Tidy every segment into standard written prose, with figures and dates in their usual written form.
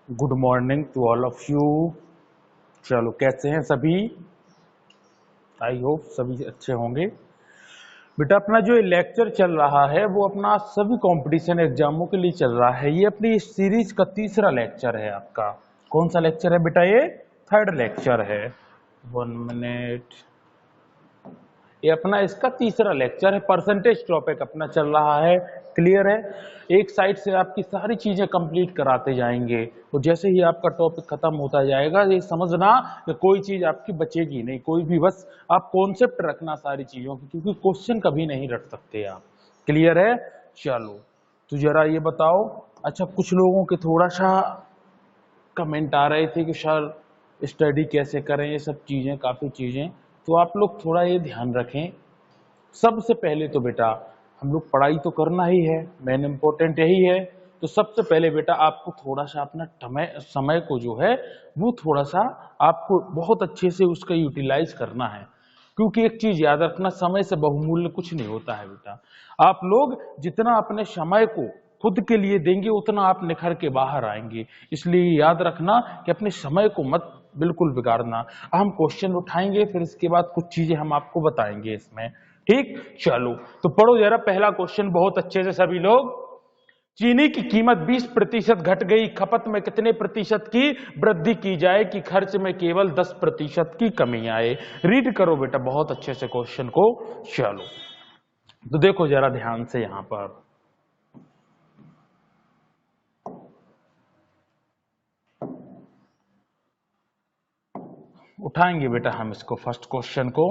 Good morning to all of you. चलो कैसे हैं सभी? आई होप सभी अच्छे होंगे। बेटा अपना जो लेक्चर चल रहा है वो अपना सभी कंपटीशन एग्जामों के लिए चल रहा है। ये अपनी सीरीज का तीसरा लेक्चर है आपका। कौन सा लेक्चर है बेटा? ये थर्ड लेक्चर है। 1 मिनट। ये अपना इसका तीसरा लेक्चर है। परसेंटेज टॉपिक अपना चल रहा है। क्लियर है? एक साइड से आपकी सारी चीजें कंप्लीट कराते जाएंगे तो जैसे ही आपका टॉपिक खत्म होता जाएगा ये समझना कि कोई चीज आपकी बचेगी नहीं, कोई भी। बस आप कॉन्सेप्ट रखना सारी चीजों की, क्योंकि क्वेश्चन कभी नहीं रख सकते आप। क्लियर है? चलो तो जरा ये बताओ। अच्छा, कुछ लोगों के थोड़ा सा कमेंट आ रहे थे कि सर स्टडी कैसे करें, ये सब चीजें, काफी चीजें। तो आप लोग थोड़ा ये ध्यान रखें। सबसे पहले तो बेटा हम लोग पढ़ाई तो करना ही है, मेन इंपॉर्टेंट यही है। तो सबसे पहले बेटा आपको थोड़ा सा अपना समय को जो है वो थोड़ा सा आपको बहुत अच्छे से उसका यूटिलाइज करना है। क्योंकि एक चीज याद रखना, समय से बहुमूल्य कुछ नहीं होता है बेटा। आप लोग जितना अपने समय को खुद के लिए देंगे उतना आप निखर के बाहर आएंगे। इसलिए याद रखना कि अपने समय को मत बिल्कुल बिगाड़ना। हम क्वेश्चन उठाएंगे, फिर इसके बाद कुछ चीजें हम आपको बताएंगे इसमें। ठीक, चलो तो पढ़ो जरा पहला क्वेश्चन बहुत अच्छे से सभी लोग। चीनी की कीमत 20% घट गई, खपत में कितने प्रतिशत की वृद्धि की जाए कि खर्च में केवल 10% की कमी आए? रीड करो बेटा बहुत अच्छे से क्वेश्चन को। चलो तो देखो जरा ध्यान से यहां पर। उठाएंगे बेटा हम इसको, फर्स्ट क्वेश्चन को।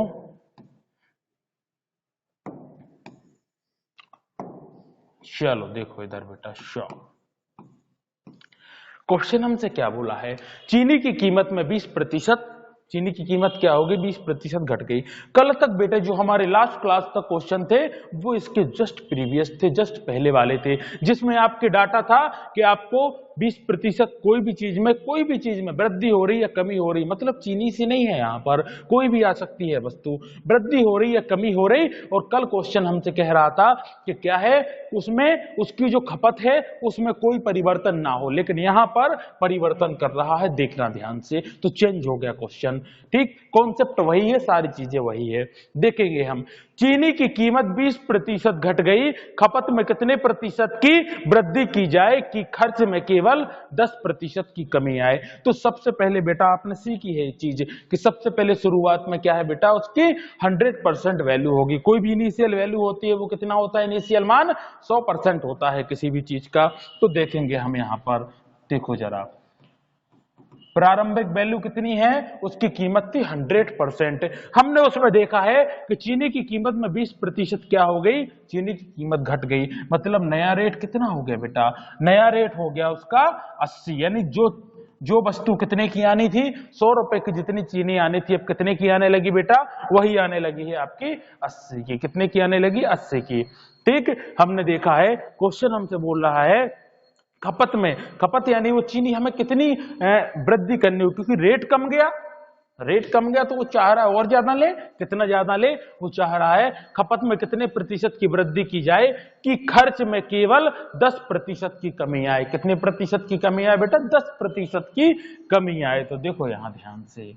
चलो देखो इधर बेटा, क्वेश्चन हमसे क्या बोला है? चीनी की कीमत में 20%, चीनी की कीमत क्या होगी? 20% घट गई। कल तक बेटे जो हमारे लास्ट क्लास तक क्वेश्चन थे वो इसके जस्ट प्रीवियस थे, जस्ट पहले वाले थे, जिसमें आपके डाटा था कि आपको 20% कोई भी चीज में वृद्धि हो रही है कमी हो रही, मतलब चीनी से नहीं है, यहां पर कोई भी आ सकती है वस्तु, वृद्धि हो रही है कमी हो रही। और कल क्वेश्चन हमसे कह रहा था कि क्या है उसमें, उसकी जो खपत है उसमें कोई परिवर्तन ना हो, लेकिन यहां पर परिवर्तन कर रहा है। देखना ध्यान से, तो चेंज हो गया क्वेश्चन। ठीक, कॉन्सेप्ट वही है, सारी चीजें वही है। देखेंगे हम। चीनी की कीमत 20% घट गई, खपत में कितने प्रतिशत की वृद्धि की जाए कि खर्च में केवल 10% की कमी आए? तो सबसे पहले बेटा आपने सीखी है चीज कि सबसे पहले शुरुआत में क्या है बेटा, उसकी 100% वैल्यू होगी। कोई भी इनिशियल वैल्यू होती है वो कितना होता है? इनिशियल मान 100% होता है किसी भी चीज का। तो देखेंगे हम यहां पर, देखो जरा प्रारंभिक वैल्यू कितनी है? उसकी कीमत थी 100%। हमने उसमें देखा है कि चीनी की कीमत में 20% क्या हो गई? चीनी की कीमत घट गई। मतलब नया रेट कितना हो गया बेटा? नया रेट हो गया उसका 80। यानी जो वस्तु कितने की आनी थी? 100 रुपए की जितनी चीनी आनी थी, अब कितने की आने लगी बेटा? वही आने लगी है आपकी 80 की। कितने की आने लगी? 80 की। ठीक, हमने देखा है क्वेश्चन हमसे बोल रहा है खपत में, खपत यानी वो चीनी हमें कितनी वृद्धि करनी हो, क्योंकि रेट कम गया, रेट कम गया तो वो चाह रहा है और ज्यादा ले। कितना ज्यादा ले? वो चाह रहा है खपत में कितने प्रतिशत की वृद्धि की जाए कि खर्च में केवल 10% की कमी आए। कितने प्रतिशत की कमी आए बेटा? 10% की कमी आए। तो देखो यहां ध्यान से,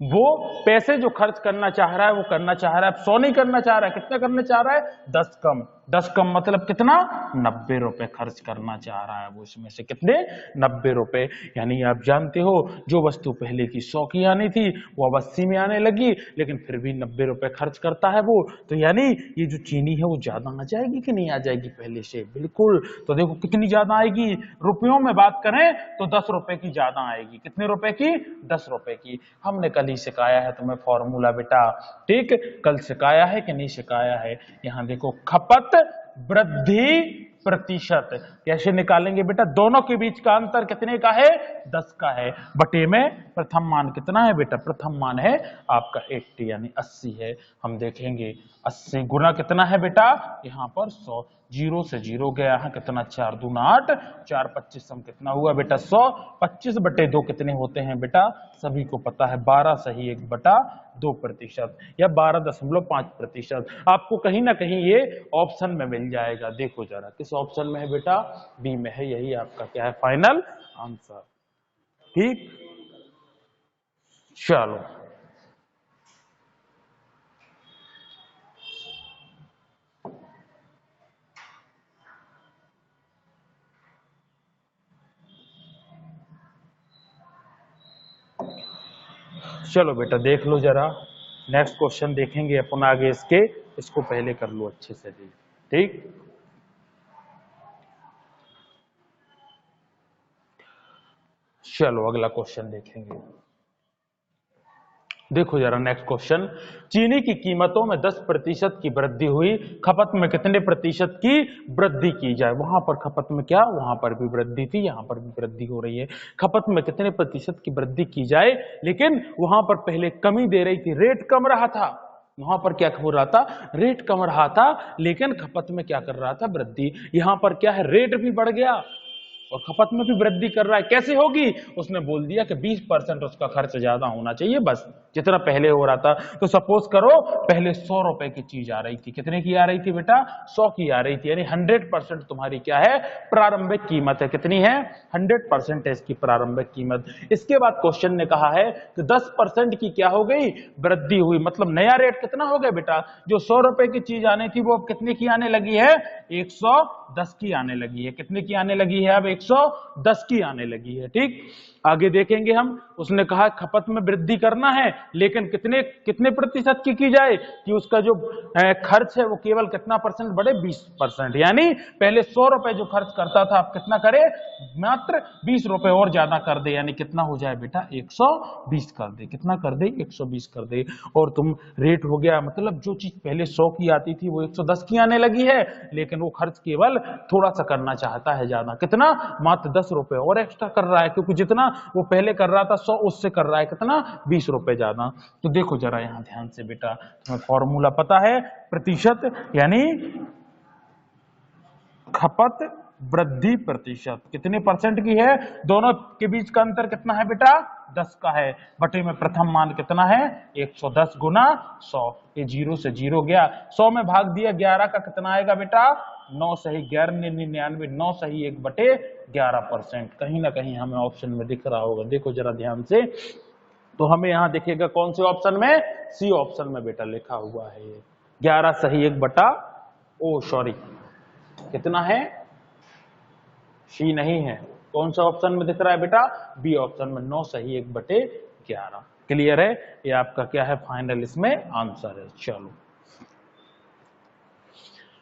वो पैसे जो खर्च करना चाह रहा है वो करना चाह रहा है, अब 100 नहीं करना चाह रहा है, कितना करना चाह रहा है? 10 कम। 10 कम मतलब कितना? 90 रुपए खर्च करना चाह रहा है वो। इसमें से कितने? 90 रुपए। यानी आप जानते हो जो वस्तु पहले की 100 की आनी थी वो अब 80 में आने लगी, लेकिन फिर भी 90 रुपए खर्च करता है वो। तो यानी ये जो चीनी है वो ज्यादा आ जाएगी कि नहीं आ जाएगी पहले से? बिल्कुल। तो देखो कितनी ज्यादा आएगी, रुपयों में बात करें तो 10 रुपए की ज्यादा आएगी। कितने रुपए की? 10 रुपए की। हमने कल ही सिखाया है तुम्हें फॉर्मूला बेटा। ठीक, कल सिखाया है कि नहीं सिखाया है? यहां देखो, खपत वृद्धि प्रतिशत। कैसे निकालेंगे बेटा? दोनों के बीच का अंतर कितने का है? 10 का है, बटे में प्रथम मान कितना है बेटा? प्रथम मान है आपका 80 यानी 80 है। हम देखेंगे 80 गुना कितना है बेटा? यहाँ पर 100, 0 से 0 गया, यहाँ कितना 4 दूना 8, 4 25 हम कितना हुआ बेटा? 100। 25 बटे 2 कितने होते हैं बेटा? सभी को पता है 12 सही 1/2% या 12.5%। आपको कहीं ना कहीं ये ऑप्शन में मिल जाएगा। देखो जरा किस ऑप्शन में है बेटा? बी में है। यही आपका क्या है? Final answer. ठीक, चलो चलो बेटा देख लो जरा, नेक्स्ट क्वेश्चन देखेंगे अपन आगे इसके। इसको पहले कर लो अच्छे से जी। ठीक, चलो अगला क्वेश्चन देखेंगे। देखो जरा नेक्स्ट क्वेश्चन, चीनी की कीमतों में 10% की वृद्धि हुई, खपत में कितने प्रतिशत की वृद्धि की जाए? वहां पर खपत में क्या, वहां पर भी वृद्धि थी, यहां पर भी वृद्धि हो रही है। खपत में कितने प्रतिशत की वृद्धि की जाए, लेकिन वहां पर पहले कमी दे रही थी, रेट कम रहा था। वहां पर क्या हो रहा था? रेट कम रहा था, लेकिन खपत में क्या कर रहा था? वृद्धि। यहां पर क्या है? रेट भी बढ़ गया और खपत में भी वृद्धि कर रहा है। कैसे होगी? उसने बोल दिया कि 20% उसका खर्च ज्यादा होना चाहिए, बस जितना पहले हो रहा था। तो सपोज करो पहले 100 रुपए की चीज आ रही थी, कितने की आ रही थी बेटा? 100 की आ रही थी, यानी 100% तुम्हारी क्या है? प्रारंभिक कीमत है। कितनी है? 100% है इसकी प्रारंभिक कीमत। इसके बाद क्वेश्चन ने कहा है कि 10% की क्या हो गई? वृद्धि हुई। मतलब नया रेट कितना हो गया बेटा? जो 100 रुपए की चीज आनी थी वो अब कितने की आने लगी है? 110 की आने लगी है। कितने की आने लगी है? अब 110 की आने लगी है। ठीक, आगे देखेंगे हम। उसने कहा खपत में वृद्धि करना है, लेकिन कितने कितने प्रतिशत की जाए? कि उसका जो खर्च है वो केवल कितना परसेंट बढ़े? 20%। यानी पहले 100 रुपए जो खर्च करता था, अब कितना करे? मात्र 20 रुपए और ज्यादा कर दे, यानी कितना हो जाए बेटा? 120 कर दे। कितना कर दे? 120 कर दे। और तुम रेट हो गया, मतलब जो चीज पहले 100 की आती थी वो 110 की आने लगी है, लेकिन वो खर्च केवल थोड़ा सा करना चाहता है ज्यादा। कितना? मात्र 10 रुपए और एक्स्ट्रा कर रहा है, क्योंकि जितना वो पहले कर रहा था 100, उससे कर रहा है कितना? 20 रुपए ज्यादा। तो देखो जरा यहां ध्यान से बेटा, तुम्हें फॉर्मूला पता है? प्रतिशत यानी खपत वृद्धि प्रतिशत कितने परसेंट की है? दोनों के बीच का अंतर कितना है बेटा? 10 का है, बटे में प्रथम मान कितना है? 110 गुना 100। ये 0 से 0 गया, 100 में भाग दिया 11 का कितना आएगा बेटा? 9 सही 1199, 9 सही 1/11%। कहीं ना कहीं हमें ऑप्शन में दिख रहा होगा, देखो जरा ध्यान से। तो हमें यहां देखिएगा कौन से ऑप्शन में? सी ऑप्शन में बेटा लिखा हुआ है ये 11 सही 1/, कितना है? सी नहीं है। कौन सा ऑप्शन में दिख रहा है बेटा? बी ऑप्शन में 9 सही 1/11। क्लियर है? ये आपका क्या है? फाइनल इसमें आंसर है। चलो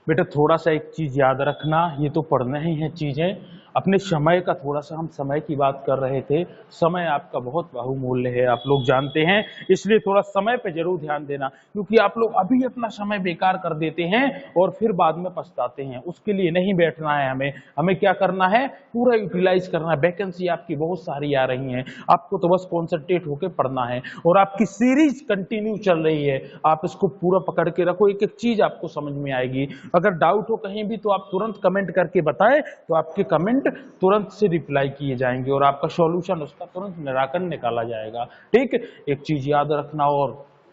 बेटा थोड़ा सा एक चीज याद रखना, ये तो पढ़ना ही है चीजें, अपने समय का थोड़ा सा, हम समय की बात कर रहे थे। समय आपका बहुत बहुमूल्य है, आप लोग जानते हैं, इसलिए थोड़ा समय पे जरूर ध्यान देना, क्योंकि आप लोग अभी अपना समय बेकार कर देते हैं और फिर बाद में पछताते हैं। उसके लिए नहीं बैठना है हमें। हमें क्या करना है? पूरा यूटिलाइज करना है। वैकेंसी आपकी बहुत सारी आ रही हैं, आपको तो बस कॉन्सेंट्रेट होकर पढ़ना है। और आपकी सीरीज कंटिन्यू चल रही है, आप इसको पूरा पकड़ के रखो, एक एक चीज आपको समझ में आएगी। अगर डाउट हो कहीं भी तो आप तुरंत कमेंट करके बताएं, तो आपके कमेंट तुरंत से रिप्लाई किए जाएंगे और आपका सॉल्यूशन, उसका तुरंत निराकरण निकाला जाएगा। ठीक, एक चीज याद रखना। और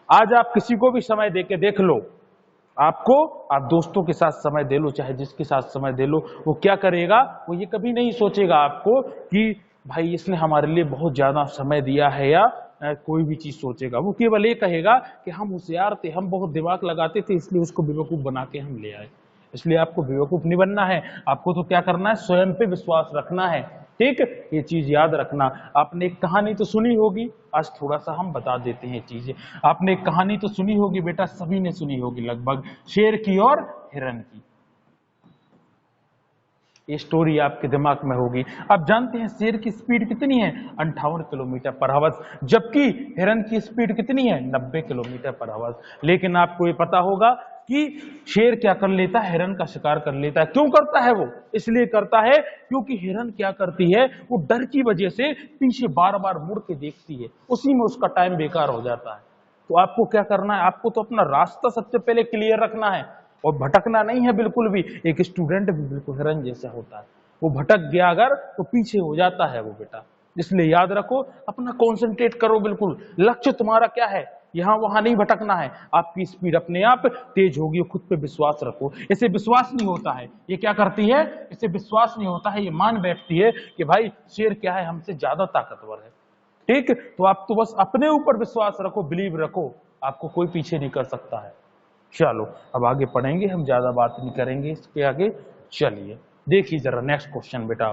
आज आप किसी को भी समय देके देख लो, आपको, आप दोस्तों के साथ समय दे लो, चाहे जिसके साथ समय दे लो, वो क्या करेगा? वो ये कभी नहीं सोचेगा आपको कि भाई इसने हमारे लिए बहुत ज्यादा समय दिया है, या कोई भी चीज सोचेगा। वो केवल ये कहेगा कि हम होशियार थे, हम बहुत दिमाग लगाते थे, इसलिए उसको बेवकूफ बना के हम ले आए। इसलिए आपको बेवकूफ नहीं बनना है, आपको तो क्या करना है? स्वयं पे विश्वास रखना है। ठीक, ये चीज याद रखना। आपने एक कहानी तो सुनी होगी, आज थोड़ा सा हम बता देते हैं चीजें। आपने एक कहानी तो सुनी होगी बेटा, सभी ने सुनी होगी लगभग, शेर की और हिरन की। ये स्टोरी आपके दिमाग में होगी। आप जानते हैं शेर की स्पीड कितनी है? 58 किलोमीटर पर आवर, जबकि हिरन की स्पीड कितनी है? 90 किलोमीटर पर आवर। लेकिन आपको ये पता होगा कि शेर क्या कर लेता है, हिरन का शिकार कर लेता है। क्यों करता है वो? इसलिए करता है क्योंकि हिरन क्या करती है, वो डर की वजह से पीछे बार बार मुड़ के देखती है, उसी में उसका टाइम बेकार हो जाता है। तो आपको क्या करना है, आपको तो अपना रास्ता सबसे पहले क्लियर रखना है और भटकना नहीं है बिल्कुल भी। एक स्टूडेंट भी बिल्कुल हिरन जैसा होता है, वो भटक गया अगर तो पीछे हो जाता है वो बेटा। इसलिए याद रखो, अपना कॉन्सेंट्रेट करो, बिल्कुल लक्ष्य तुम्हारा क्या है, यहां वहां नहीं भटकना है। आपकी स्पीड अपने आप तेज होगी, खुद पे विश्वास रखो। इसे विश्वास नहीं होता है, ये क्या करती है, इसे विश्वास नहीं होता है, ये मान बैठती है कि भाई शेर क्या है, हमसे ज्यादा ताकतवर है। ठीक, तो आप तो बस अपने ऊपर विश्वास रखो, बिलीव रखो, आपको कोई पीछे नहीं कर सकता है। चलो अब आगे पढ़ेंगे, हम ज्यादा बात नहीं करेंगे इसके आगे। चलिए देखिए जरा नेक्स्ट क्वेश्चन बेटा।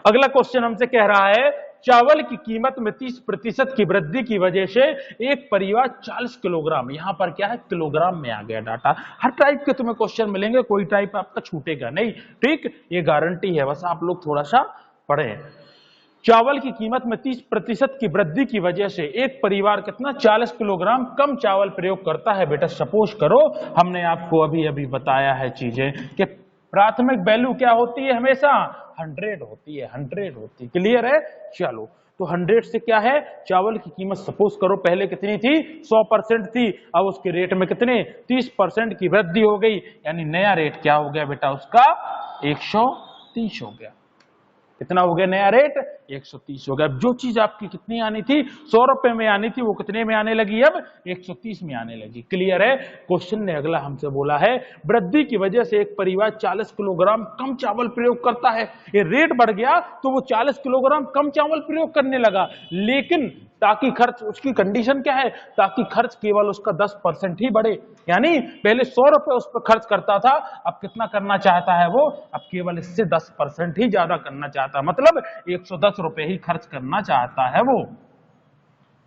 अगला क्वेश्चन हमसे कह रहा है, चावल की कीमत में 30% की वृद्धि की वजह से एक परिवार 40 किलोग्राम, यहां पर क्या है, किलोग्राम में आ गया डाटा। हर टाइप के तुम्हें क्वेश्चन मिलेंगे, कोई टाइप आपका छूटेगा नहीं। ठीक, ये गारंटी है, बस आप लोग थोड़ा सा पढ़ें। चावल की कीमत में 30% की वृद्धि की वजह से एक परिवार कितना 40 किलोग्राम कम चावल प्रयोग करता है। बेटा सपोज करो, हमने आपको अभी अभी बताया है चीजें कि प्राथमिक वैल्यू क्या होती है, हमेशा 100 होती है, 100 होती है। क्लियर है? चलो तो 100 से क्या है, चावल की कीमत सपोज करो पहले कितनी थी, 100% थी, अब उसके रेट में कितने 30% की वृद्धि हो गई, यानी नया रेट क्या हो गया बेटा उसका 130 हो गया। कितना हो गया नया रेट, 130 हो गया। अब जो चीज आपकी कितनी आनी थी, 100 रुपए में आनी थी, वो कितने में आने लगी, अब 130 में आने लगी। क्लियर है? क्वेश्चन ने अगला हमसे बोला है, वृद्धि की वजह से एक परिवार 40 किलोग्राम कम चावल प्रयोग करता है। ये रेट बढ़ गया तो वो 40 किलोग्राम कम चावल प्रयोग करने लगा, लेकिन ताकि खर्च, उसकी कंडीशन क्या है, ताकि खर्च केवल उसका 10% ही बढ़े। यानी पहले 100 रुपए उस पर खर्च करता था, अब कितना करना चाहता है वो, अब केवल इससे 10% ही ज्यादा करना चाहता है, मतलब 110 रुपए ही खर्च करना चाहता है वो।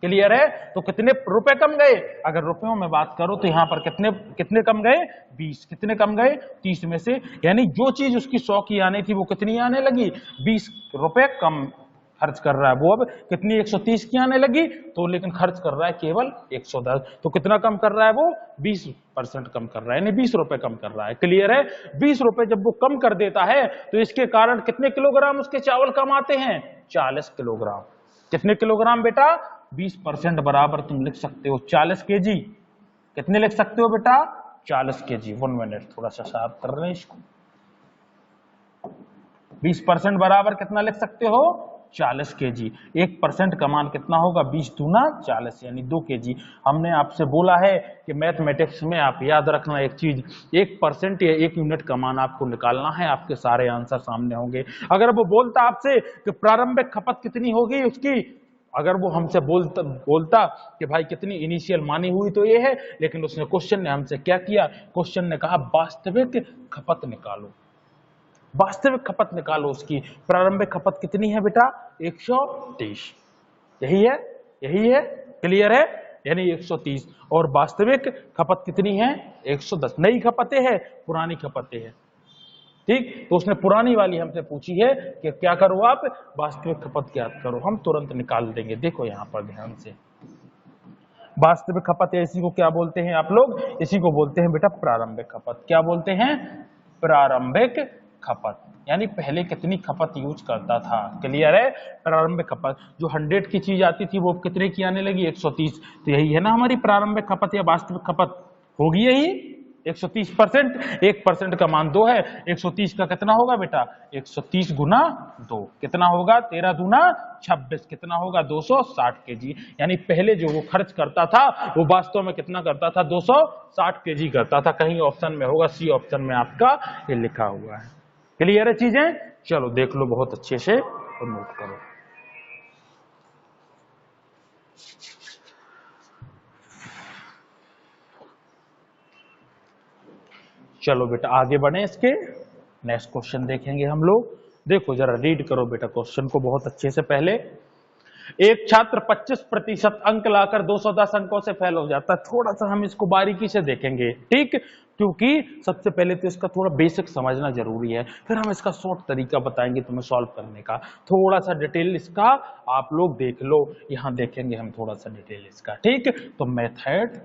क्लियर है? तो कितने रुपए कम गए, अगर रुपयों में बात करो तो यहां पर कितने कितने कम गए, 20। कितने कम गए, 30 में से। यानी जो चीज उसकी 100 की आनी थी वो कितनी आने लगी, 20 रुपए कम खर्च कर रहा है वो, अब कितनी 130 की आने लगी, तो लेकिन खर्च कर रहा है केवल 110। तो कितना कम कर रहा है वो, 20% कम कर रहा है, यानी 20 रुपए कम कर रहा है। क्लियर है? 20 रुपए जब वो कम कर देता है तो इसके कारण कितने किलोग्राम उसके चावल कम आते हैं, 40 किलोग्राम। कितने किलोग्राम बेटा, 20% बराबर तुम लिख सकते हो 40 केजी। कितने लिख सकते हो बेटा, 40 केजी। 1 मिनट, थोड़ा सा साफ कर रहे हैं इसको। 20% बराबर कितना लिख सकते हो, 40 केजी। 1% का मान कितना होगा, 20 दूना 40, यानी 2 केजी। हमने आपसे बोला है कि मैथमेटिक्स में आप याद रखना एक चीज, 1% या 1 यूनिट का मान आपको निकालना है, आपके सारे आंसर सामने होंगे। अगर वो बोलता आपसे कि प्रारंभिक खपत कितनी होगी उसकी, अगर वो हमसे बोलता कि भाई कितनी इनिशियल मानी हुई, तो ये है, लेकिन उसने क्वेश्चन ने हमसे क्या किया, क्वेश्चन ने कहा वास्तविक खपत निकालो, वास्तविक खपत निकालो उसकी। प्रारंभिक खपत कितनी है बेटा, 130। यही है, यही है। क्लियर है? यानी 130, और वास्तविक खपत कितनी है, 110। नई खपतें है, पुरानी खपतें है। ठीक, तो उसने पुरानी वाली हमसे पूछी है कि क्या करो आप, वास्तविक खपत ज्ञात करो। हम तुरंत निकाल देंगे, देखो यहां पर ध्यान से। वास्तविक खपत है, इसी को क्या बोलते हैं आप लोग, इसी को बोलते हैं बेटा प्रारंभिक खपत। क्या बोलते हैं, प्रारंभिक खपत, यानी पहले कितनी खपत यूज करता था। क्लियर है? प्रारंभिक खपत, जो 100 की चीज आती थी वो कितने की आने लगी, 130। तो यही है ना हमारी प्रारंभिक खपत या वास्तविक खपत, होगी यही 130%। 1% का मान 2 है, 130 का कितना होगा बेटा, 130 गुना 2 कितना होगा, 13 दूना 26, कितना होगा 260 केजी। यानी पहले जो वो खर्च करता था वो वास्तव में कितना करता था, 260 केजी करता था। कहीं ऑप्शन में होगा, सी ऑप्शन में आपका ये लिखा हुआ है। क्लियर है चीजें? चलो देख लो बहुत अच्छे से और नोट करो। चलो बेटा आगे बढ़े, इसके नेक्स्ट क्वेश्चन देखेंगे हम लोग। देखो जरा रीड करो बेटा क्वेश्चन को बहुत अच्छे से। पहले, एक छात्र 25% अंक लाकर 210 अंकों से फेल हो जाता है। थोड़ा सा हम इसको बारीकी से देखेंगे, ठीक, क्योंकि सबसे पहले तो इसका थोड़ा बेसिक समझना जरूरी है, फिर हम इसका शॉर्ट तरीका बताएंगे तुम्हें सॉल्व करने का। थोड़ा सा डिटेल इसका आप लोग देख लो, यहां देखेंगे हम थोड़ा सा डिटेल इसका। ठीक, तो मेथड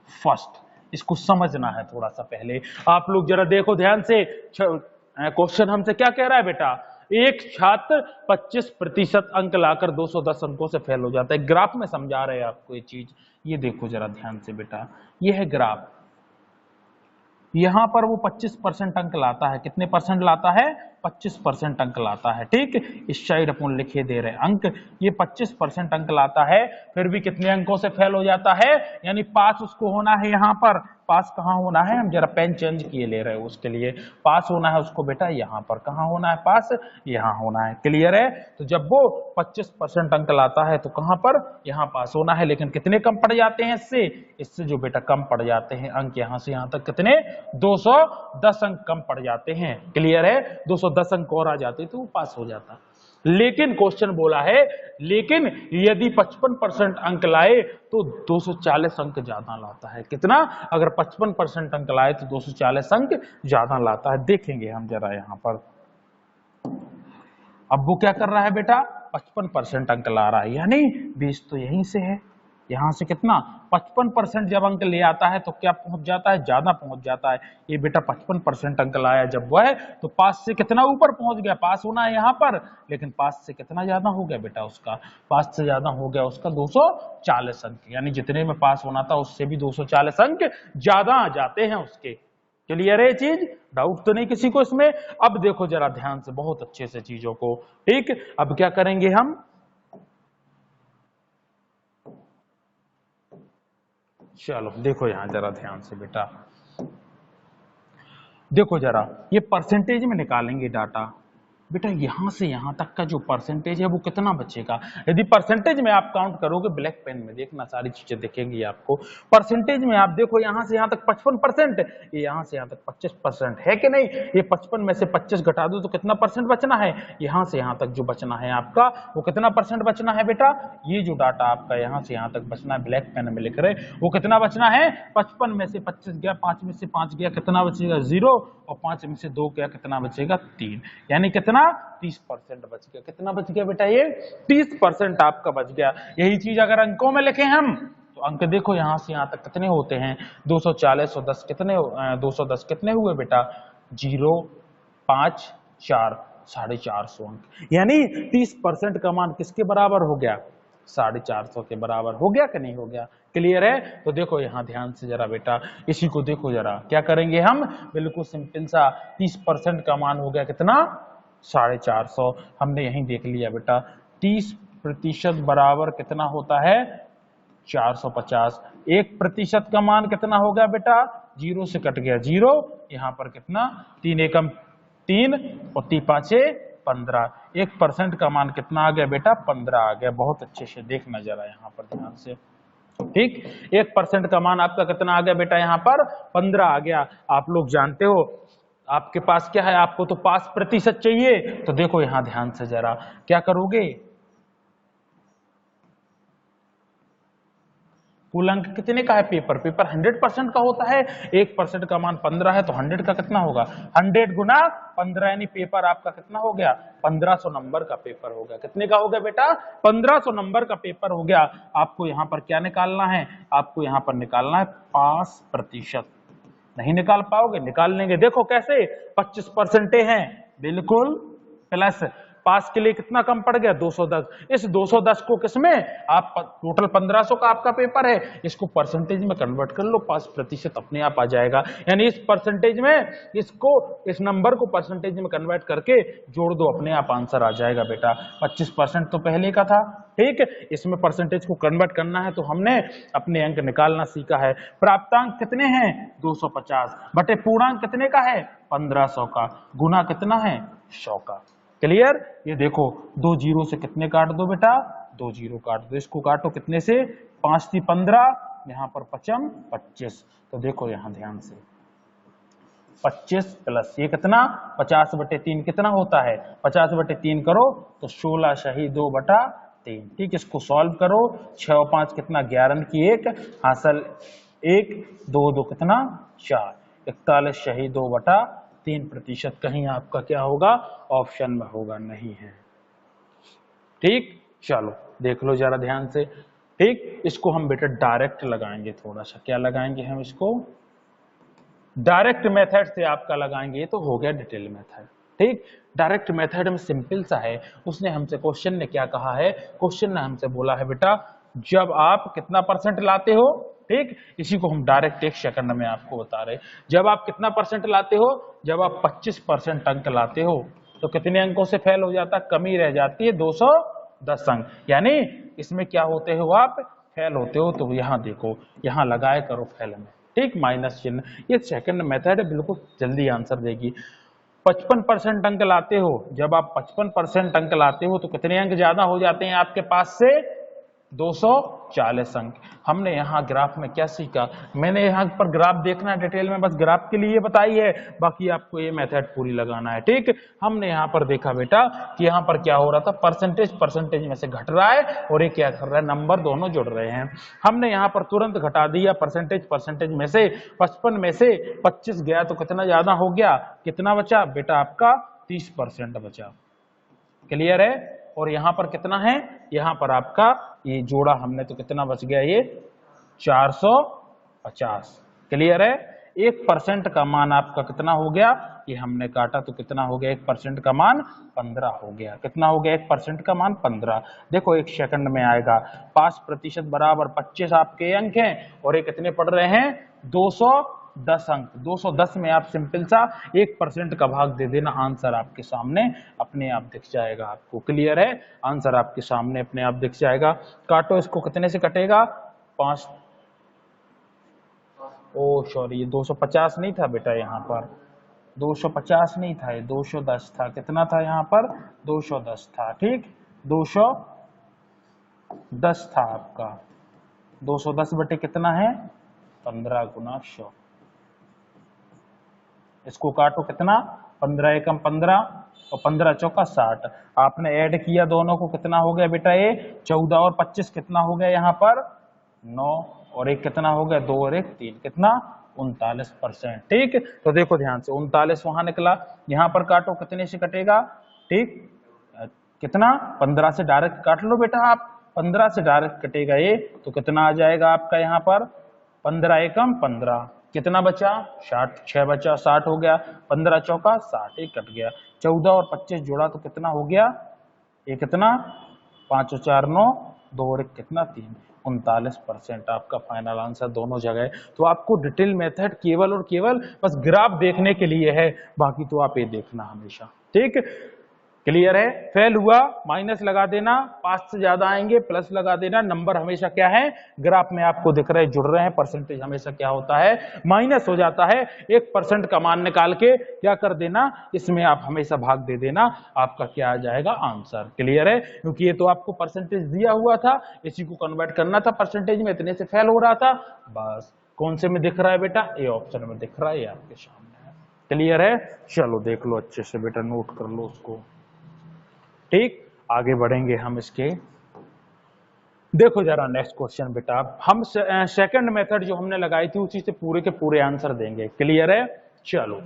फर्स्ट। इसको समझना है थोड़ा सा पहले। आप लोग जरा देखो ध्यान से, क्वेश्चन हमसे क्या कह रहा है बेटा, एक छात्र 25% अंक लाकर 210 अंकों से फेल हो जाता है। ग्राफ में समझा रहे हैं आपको ये चीज। ये देखो जरा ध्यान से बेटा, ये है ग्राफ। यहां पर वो 25% अंक लाता है। कितने परसेंट लाता है? 25% अंक लाता है। ठीक, इस साइड अपन लिखे दे रहे अंक। ये 25% अंक लाता है, फिर भी कितने अंकों से फेल हो जाता है, यानी पास उसको होना है। यहाँ पर पास कहाँ होना है, हम जरा पेन चेंज किए ले रहे हैं उसके लिए। पास होना है उसको बेटा यहाँ पर। कहाँ होना है पास? यहाँ होना है। क्लियर है? तो जब वो 25% अंक लाता है तो कहाँ पर? यहाँ पास होना है। लेकिन कितने कम पड़ जाते हैं इससे जो बेटा कम पड़ जाते हैं अंक, यहाँ से यहाँ तक कितने? 210 अंक कम पड़ जाते हैं। क्लियर है? 210 अंक और आ जाते तो वो पास हो जाता। लेकिन क्वेश्चन बोला है, लेकिन यदि 55% अंक लाए तो 240 अंक ज्यादा लाता है। कितना? अगर 55% अंक लाए तो 240 अंक ज्यादा लाता है। देखेंगे हम जरा यहां पर। अब वो क्या कर रहा है बेटा? 55% अंक ला रहा है, यानी 20 तो यहीं से है। यहां से कितना? 55% जब अंक ले आता है तो क्या पहुंच जाता है? ज्यादा पहुंच जाता है। ये बेटा 55% अंक लाया जब वह है तो पास से कितना ऊपर पहुंच गया? पास होना है यहाँ पर, लेकिन पास से कितना ज्यादा हो गया बेटा उसका? पास से ज्यादा हो गया उसका 240 अंक, यानी जितने में पास होना था उससे भी 240 अंक ज्यादा आ जाते हैं उसके। क्लियर है ये चीज? डाउट तो नहीं किसी को इसमें? अब देखो जरा ध्यान से, बहुत अच्छे से चीजों को। ठीक, अब क्या करेंगे हम? चलो देखो यहां जरा ध्यान से बेटा, देखो जरा, ये परसेंटेज में निकालेंगे डाटा। बेटा यहां से यहां तक का जो परसेंटेज है वो कितना बचेगा? यदि परसेंटेज में आप काउंट करोगे, ब्लैक पेन में देखना, सारी चीजें दिखेंगी आपको। परसेंटेज में आप देखो, यहां से यहां तक 55%, ये यहां से यहां तक 25% है कि नहीं? ये 55 में से 25 घटा दो तो कितना परसेंट बचना है? यहां से यहां तक जो बचना है आपका, वो कितना परसेंट बचना है बेटा? ये जो डाटा आपका यहां से यहां तक बचना है, ब्लैक पेन में लिख रहे, वो कितना बचना है? 55 में से 25 गया, 5 में से 5 गया, कितना बचेगा? 0। और 5 में से 2 गया, कितना बचेगा? 3। यानी कितना? 30% बच गया। कितना बच गया बेटा? ये 30% आपका बच गया। यही चीज अगर अंकों में लिखें हम, तो अंक देखो यहां से यहां तक कितने होते हैं? 240 और 10 कितने? 210 कितने हुए बेटा? 0, 5, 4, 450 अंक। यानी 30% का मान किसके बराबर हो गया? 450 के बराबर हो गया कि नहीं हो गया? क्लियर है? तो देखो यहां ध्यान से जरा बेटा, इसी को देखो जरा, क्या करेंगे हम? बिल्कुल सिंपल सा, 30% का मान हो गया कितना? 450। हमने यहीं देख लिया बेटा, 30% बराबर कितना होता है? 450। 1% का मान कितना हो गया बेटा? 0 से कट गया 0, यहां पर कितना? 3 एकम 3 और 3 पांचे 15। 1% का मान कितना आ गया बेटा? 15 आ गया। बहुत अच्छे से देखना जरा यहां पर ध्यान से। ठीक, 1% का मान आपका कितना आ गया बेटा? यहां पर 15 आ गया। आप लोग जानते हो आपके पास क्या है, आपको तो पास प्रतिशत चाहिए, तो देखो यहां ध्यान से जरा, क्या करोगे? कुल अंक कितने का है? पेपर 100% का होता है। 1% का मान 15 है, तो 100 का कितना होगा? 100 गुना 15, यानी पेपर आपका कितना हो गया? 1500 नंबर का पेपर हो गया। कितने का हो गया बेटा? 1500 नंबर का पेपर हो गया। आपको यहाँ पर क्या निकालना है? आपको यहाँ पर निकालना है पास प्रतिशत। नहीं निकाल पाओगे? निकाल लेंगे। देखो कैसे, 25% हैं, बिल्कुल प्लस पास के लिए कितना कम पड़ गया? 210। इस 210 को किसमें? आप टोटल 1500 का आपका पेपर है, इसको परसेंटेज में कन्वर्ट कर लो, पास प्रतिशत अपने आप आ जाएगा। यानी इस परसेंटेज में इसको, इस नंबर को परसेंटेज में कन्वर्ट करके जोड़ दो, अपने आप आंसर आ जाएगा बेटा। 25% तो पहले का था। ठीक, इसमें परसेंटेज को कन्वर्ट करना है तो हमने अपने अंक निकालना सीखा है। प्राप्तांक कितने हैं? 250 बटे पूर्णांक कितने का है? 1500 का, गुना कितना है? 100 का। क्लियर? ये देखो, 2 जीरो से कितने काट दो बेटा? 2 जीरो काट दो। इसको काटो कितने से? 5 थी 15, यहां पर 5 25। तो देखो यहां ध्यान से, 25 प्लस ये कितना? 50/3 कितना होता है? 50/3 करो तो 16 शही 2/3। ठीक, इसको सॉल्व करो। 6 और 5 कितना? 11 की 1 हासिल 1, 2 2 कितना? 4, 41 शही 2/3%। कहीं आपका क्या होगा? ऑप्शन में होगा नहीं है। ठीक, चलो देख लो जरा ध्यान से। ठीक, इसको हम बेटा डायरेक्ट लगाएंगे, थोड़ा सा क्या लगाएंगे हम इसको, डायरेक्ट मेथड से आपका लगाएंगे। ये तो हो गया डिटेल मेथड। ठीक, डायरेक्ट मेथड में सिंपल सा है। उसने हमसे, क्वेश्चन ने क्या कहा है, क्वेश्चन ने हमसे बोला है बेटा जब आप कितना परसेंट लाते हो, ठीक, इसी को हम डायरेक्ट 1 सेकंड में आपको बता रहे। जब आप कितना परसेंट लाते हो, जब आप 25% अंक लाते हो तो कितने अंकों से फेल हो जाता है, कमी रह जाती है 210 अंक, यानी इसमें क्या होते हो आप, फेल होते हो। तो यहाँ देखो, यहाँ लगाए करो फेल में, ठीक, माइनस चिन्ह। ये सेकंड मेथड है, बिल्कुल जल्दी आंसर देगी। 55% अंक लाते हो, जब आप 55% अंक लाते हो तो कितने अंक ज्यादा हो जाते हैं आपके पास से, 240 अंक। हमने यहाँ ग्राफ में क्या सीखा, मैंने यहाँ पर ग्राफ देखना डिटेल में, बस ग्राफ के लिए बताई है, बाकी आपको ये मेथड पूरी लगाना है। ठीक, हमने यहाँ पर देखा बेटा कि यहाँ पर क्या हो रहा था, परसेंटेज में से घट रहा है और ये क्या कर रहा है, नंबर दोनों जुड़ रहे हैं। हमने यहाँ पर तुरंत घटा दिया, परसेंटेज में से 55 में से 25 गया तो कितना ज्यादा हो गया, कितना बचा बेटा आपका, 30% बचा। क्लियर है। और यहां पर कितना है, यहां पर आपका ये जोड़ा हमने तो कितना बच गया, ये 450। क्लियर है। 1% का मान आपका कितना हो गया, ये हमने काटा तो कितना हो गया, 1% का मान 15 हो गया। कितना हो गया, 1% का मान 15। देखो 1 सेकंड में आएगा। 5% बराबर 25 आपके अंक हैं और ये कितने पड़ रहे हैं, 210 अंक। 210 में आप सिंपल सा 1% का भाग दे देना, आंसर आपके सामने अपने आप दिख जाएगा आपको। क्लियर है, आंसर आपके सामने अपने आप दिख जाएगा। काटो इसको, कितने से कटेगा, 5, ओ सॉरी ये 250 नहीं था बेटा, यहाँ पर 250 नहीं था, ये 210 था। कितना था यहाँ पर, 210 था। ठीक, 210 था आपका। 210 बटे कितना है, 15 गुना 100। इसको काटो, कितना, 15 एकम 15 और 15 चौका 60। आपने ऐड किया दोनों को, कितना हो गया बेटा, ये 14 और 25 कितना हो गया यहाँ पर, 9 और 1 कितना हो गया, 2 और 1 3, कितना, 39%। ठीक, तो देखो ध्यान से, 39 वहां निकला, यहाँ पर काटो, कितने से कटेगा, ठीक, कितना, 15 से डायरेक्ट काट लो बेटा आप, 15 से डायरेक्ट कटेगा ये, तो कितना आ जाएगा आपका यहाँ पर, 15 एकम 15, कितना बचा, 60, 6 बचा, 60 हो गया, 15 चौका 60, एक कट गया, 14 और 25 जोड़ा तो कितना हो गया, ये कितना, 5 और 4 9, 2 और 1 कितना 3, 39% आपका फाइनल आंसर दोनों जगह। तो आपको डिटेल मेथड केवल और केवल बस ग्राफ देखने के लिए है, बाकी तो आप ये देखना हमेशा। ठीक, क्लियर है। फेल हुआ माइनस लगा देना, 5 से ज्यादा आएंगे प्लस लगा देना। नंबर हमेशा क्या है, ग्राफ में आपको दिख रहे जुड़ रहे हैं, परसेंटेज हमेशा क्या होता है, माइनस हो जाता है। 1% का मान निकाल के क्या कर देना, इसमें आप हमेशा भाग दे देना, आपका क्या आ जाएगा आंसर। क्लियर है, क्योंकि ये तो आपको परसेंटेज दिया हुआ था, इसी को कन्वर्ट करना था परसेंटेज में, इतने से फेल हो रहा था। बस कौन से में दिख रहा है बेटा, ए ऑप्शन में दिख रहा है, ये आपके सामने है। क्लियर है, चलो देख लो अच्छे से बेटा, नोट कर लो उसको। ठीक, आगे बढ़ेंगे हम इसके। देखो जरा नेक्स्ट क्वेश्चन बेटा, हम सेकंड मेथड जो हमने लगाई थी उसी से पूरे के पूरे आंसर देंगे। क्लियर है, चलो।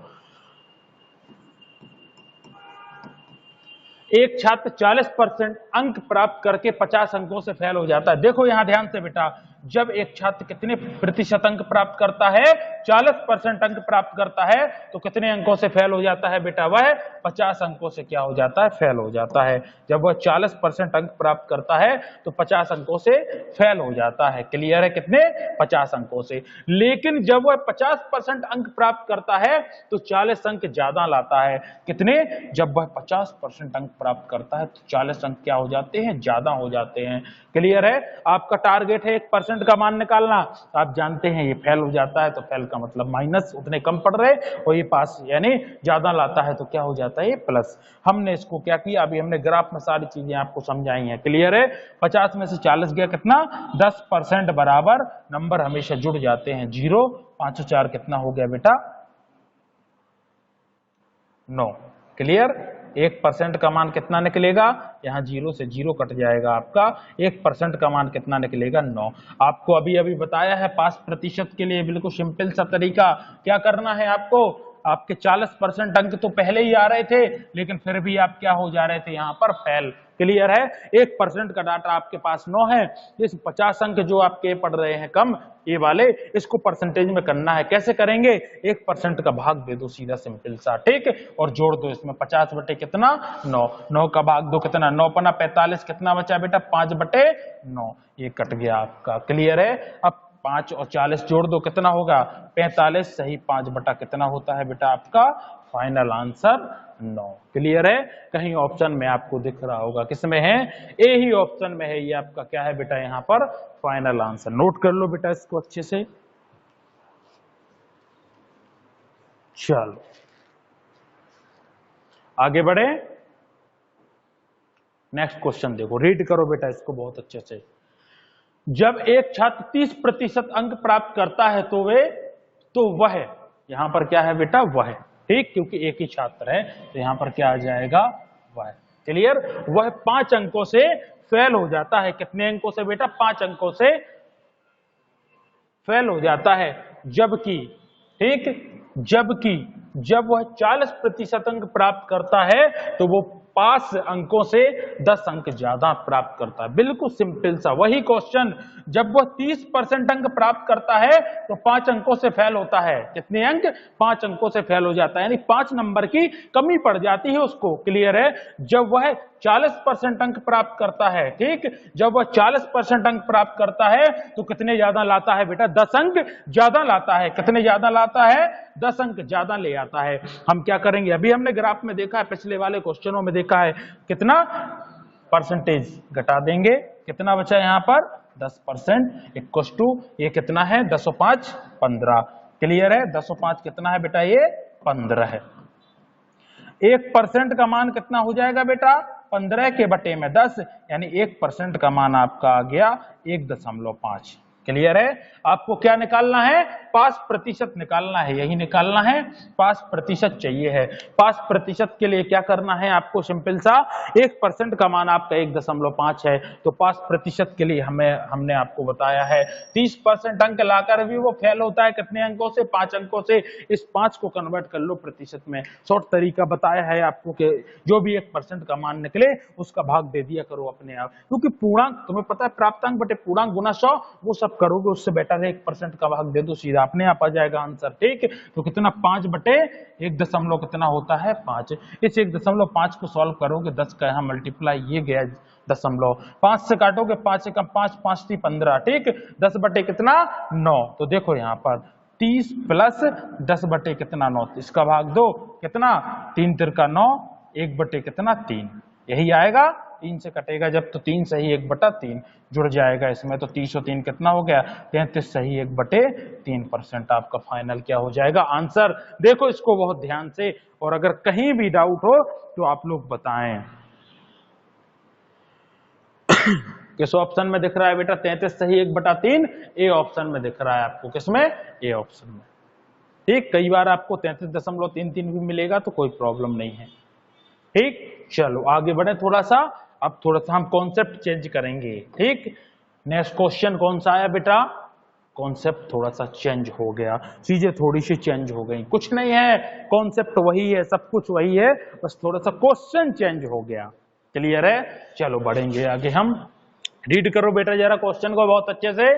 एक छात्र 40% अंक प्राप्त करके 50 अंकों से फेल हो जाता है। देखो यहां ध्यान से बेटा, जब एक छात्र कितने प्रतिशत अंक प्राप्त करता है, 40% अंक प्राप्त करता है, तो कितने अंकों से फेल हो जाता है बेटा, वह 50 अंकों से क्या हो जाता है, फेल हो जाता है। जब वह 40% अंक प्राप्त करता है तो 50 अंकों से फेल हो जाता है। क्लियर है, कितने, 50 अंकों से। लेकिन जब वह 50% अंक प्राप्त करता है तो 40 अंक ज्यादा लाता है। कितने, जब वह 50% अंक प्राप्त करता है तो 40 अंक क्या हो जाते हैं, ज्यादा हो जाते हैं। क्लियर है, आपका टारगेट है 1% का मान निकालना, आप जानते हैं ये फेल हो जाता है तो फेल का मतलब माइनस, उतने कम पड़ रहे, और ये पास यानी ज्यादा लाता है तो क्या हो जाता है, ये प्लस। हमने इसको क्या किया, अभी हमने ग्राफ में सारी चीजें आपको समझाई हैं। क्लियर है, 50 में से 40 गया, कितना, 10% बराबर नंबर हमेशा जुड़ जाते हैं, 0, 5 और 4 कितना हो गया बेटा, 9। क्लियर, 1% का मान कितना निकलेगा, यहाँ 0 से 0 कट जाएगा आपका, 1% का मान कितना निकलेगा, 9। आपको अभी अभी बताया है 5% के लिए बिल्कुल सिंपल सा तरीका, क्या करना है आपको, आपके 40% अंक तो पहले ही आ रहे थे, लेकिन फिर भी आप क्या हो जा रहे थे यहाँ पर फेल। क्लियर है। 1% का डाटा आपके पास 9 है, इस 50 अंक जो आपके पढ़ रहे हैं कम ये वाले, इसको परसेंटेज में करना है। कैसे करेंगे? 1% का भाग दे दो सीधा सिंपल सा, ठीक, और जोड़ दो इसमें 50 बटे कितना 9, 9 का भाग दो कितना 9 पना 45, कितना बचा बेटा 5 बटे 9, ये कट गया आपका। क्लियर है। अब 5 और 40 जोड़ दो कितना होगा 45, सही 5 बटा कितना होता है बेटा आपका फाइनल आंसर 9। क्लियर है। कहीं ऑप्शन में आपको दिख रहा होगा किसमें है? ए ही ऑप्शन में है। ये आपका क्या है बेटा यहाँ पर फाइनल आंसर। नोट कर लो बेटा इसको अच्छे से। चलो आगे बढ़े। नेक्स्ट क्वेश्चन देखो, रीड करो बेटा इसको बहुत अच्छे से। जब एक छात्र 30% अंक प्राप्त करता है तो वह, यहां पर क्या है बेटा वह, ठीक, क्योंकि एक ही छात्र है तो यहां पर क्या आ जाएगा वह। क्लियर। वह 5 अंकों से फेल हो जाता है। कितने अंकों से बेटा? 5 अंकों से फेल हो जाता है। जबकि, ठीक, जबकि जब वह 40% अंक प्राप्त करता है तो वो 5 अंकों से 10 अंक ज्यादा प्राप्त करता है। बिल्कुल सिंपल सा वही क्वेश्चन। जब वह 30% अंक प्राप्त करता है तो 5 अंकों से फेल होता है। कितने अंक? 5 अंकों से फेल हो जाता है, यानी 5 नंबर की कमी पड़ जाती है उसको। क्लियर है। जब वह 40% अंक प्राप्त करता है, ठीक, जब वह 40% अंक प्राप्त करता है तो कितने ज्यादा लाता है बेटा? 10 अंक ज्यादा लाता है। कितने ज्यादा लाता है? 10 अंक ज्यादा ले आता है। हम क्या करेंगे? अभी हमने ग्राफ में देखा है, पिछले वाले क्वेश्चनों में देखा है, कितना परसेंटेज घटा देंगे, कितना बचा यहां पर 10% इक्वल टू ये कितना है 10 और 5 15। क्लियर है। 10 और 5 कितना है बेटा? ये 15 है। 1% का मान कितना हो जाएगा बेटा? 15 के बटे में 10, यानी 1% का मान आपका आ गया 1.5। क्लियर है। आपको क्या निकालना है? पास प्रतिशत निकालना है, यही निकालना है, पास प्रतिशत चाहिए है। पास प्रतिशत के लिए क्या करना है आपको? सिंपल सा 1% का मान आपका 1.5 है, तो पास प्रतिशत के लिए हमने आपको बताया है 30% अंक लाकर भी वो फेल होता है। कितने अंकों से? 5 अंकों से। इस 5 को कन्वर्ट कर लो प्रतिशत में। शॉर्ट तरीका बताया है आपको कि जो भी 1% का मान निकले उसका भाग दे दिया करो अपने आप, क्योंकि पूर्णांक तुम्हें पता है प्राप्तांक बटे पूर्णांक गुना 100, वो सब करोगे उससे बेटर है 1% का भाग दे दो, सीधा अपने आप आ जाएगा आंसर। ठीक, तो कितना 5 बटे 1 दशमलव कितना होता है 5। इस 1.5 को सॉल्व करोगे 10 का यहाँ मल्टीप्लाई, ये गया दशमलव, 5 से काटोगे 5 से कम 5, 5 थी 15, ठीक, 10 बटे कितना 9। तो देखो यहाँ पर 30 प्लस 10 बटे कितना 9, इसका भाग दो कितना 3 तिरका 9, 1 बटे कितना 3, यही आएगा। 3 से कटेगा जब तो 3 सही 1/3 जुड़ जाएगा इसमें, तो 30 और 3 कितना हो गया 33 सही 1/3% आपका फाइनल क्या हो जाएगा आंसर। देखो इसको बहुत ध्यान से, और अगर कहीं भी डाउट हो तो आप लोग बताएं। किस ऑप्शन में दिख रहा है बेटा 33 सही 1/3? ए ऑप्शन में दिख रहा है आपको। किसमें? ए ऑप्शन में। ठीक, कई बार आपको 33.33 भी मिलेगा तो कोई प्रॉब्लम नहीं है। ठीक, चलो आगे बढ़े थोड़ा सा। अब थोड़ा सा हम कॉन्सेप्ट चेंज करेंगे। ठीक, नेक्स्ट क्वेश्चन कौन सा आया बेटा? कॉन्सेप्ट थोड़ा सा चेंज हो गया, चीजें थोड़ी सी चेंज हो गई, कुछ नहीं है, कॉन्सेप्ट वही है, सब कुछ वही है, बस थोड़ा सा क्वेश्चन चेंज हो गया। क्लियर है? चलो बढ़ेंगे आगे हम। रीड करो बेटा जरा क्वेश्चन को बहुत अच्छे से।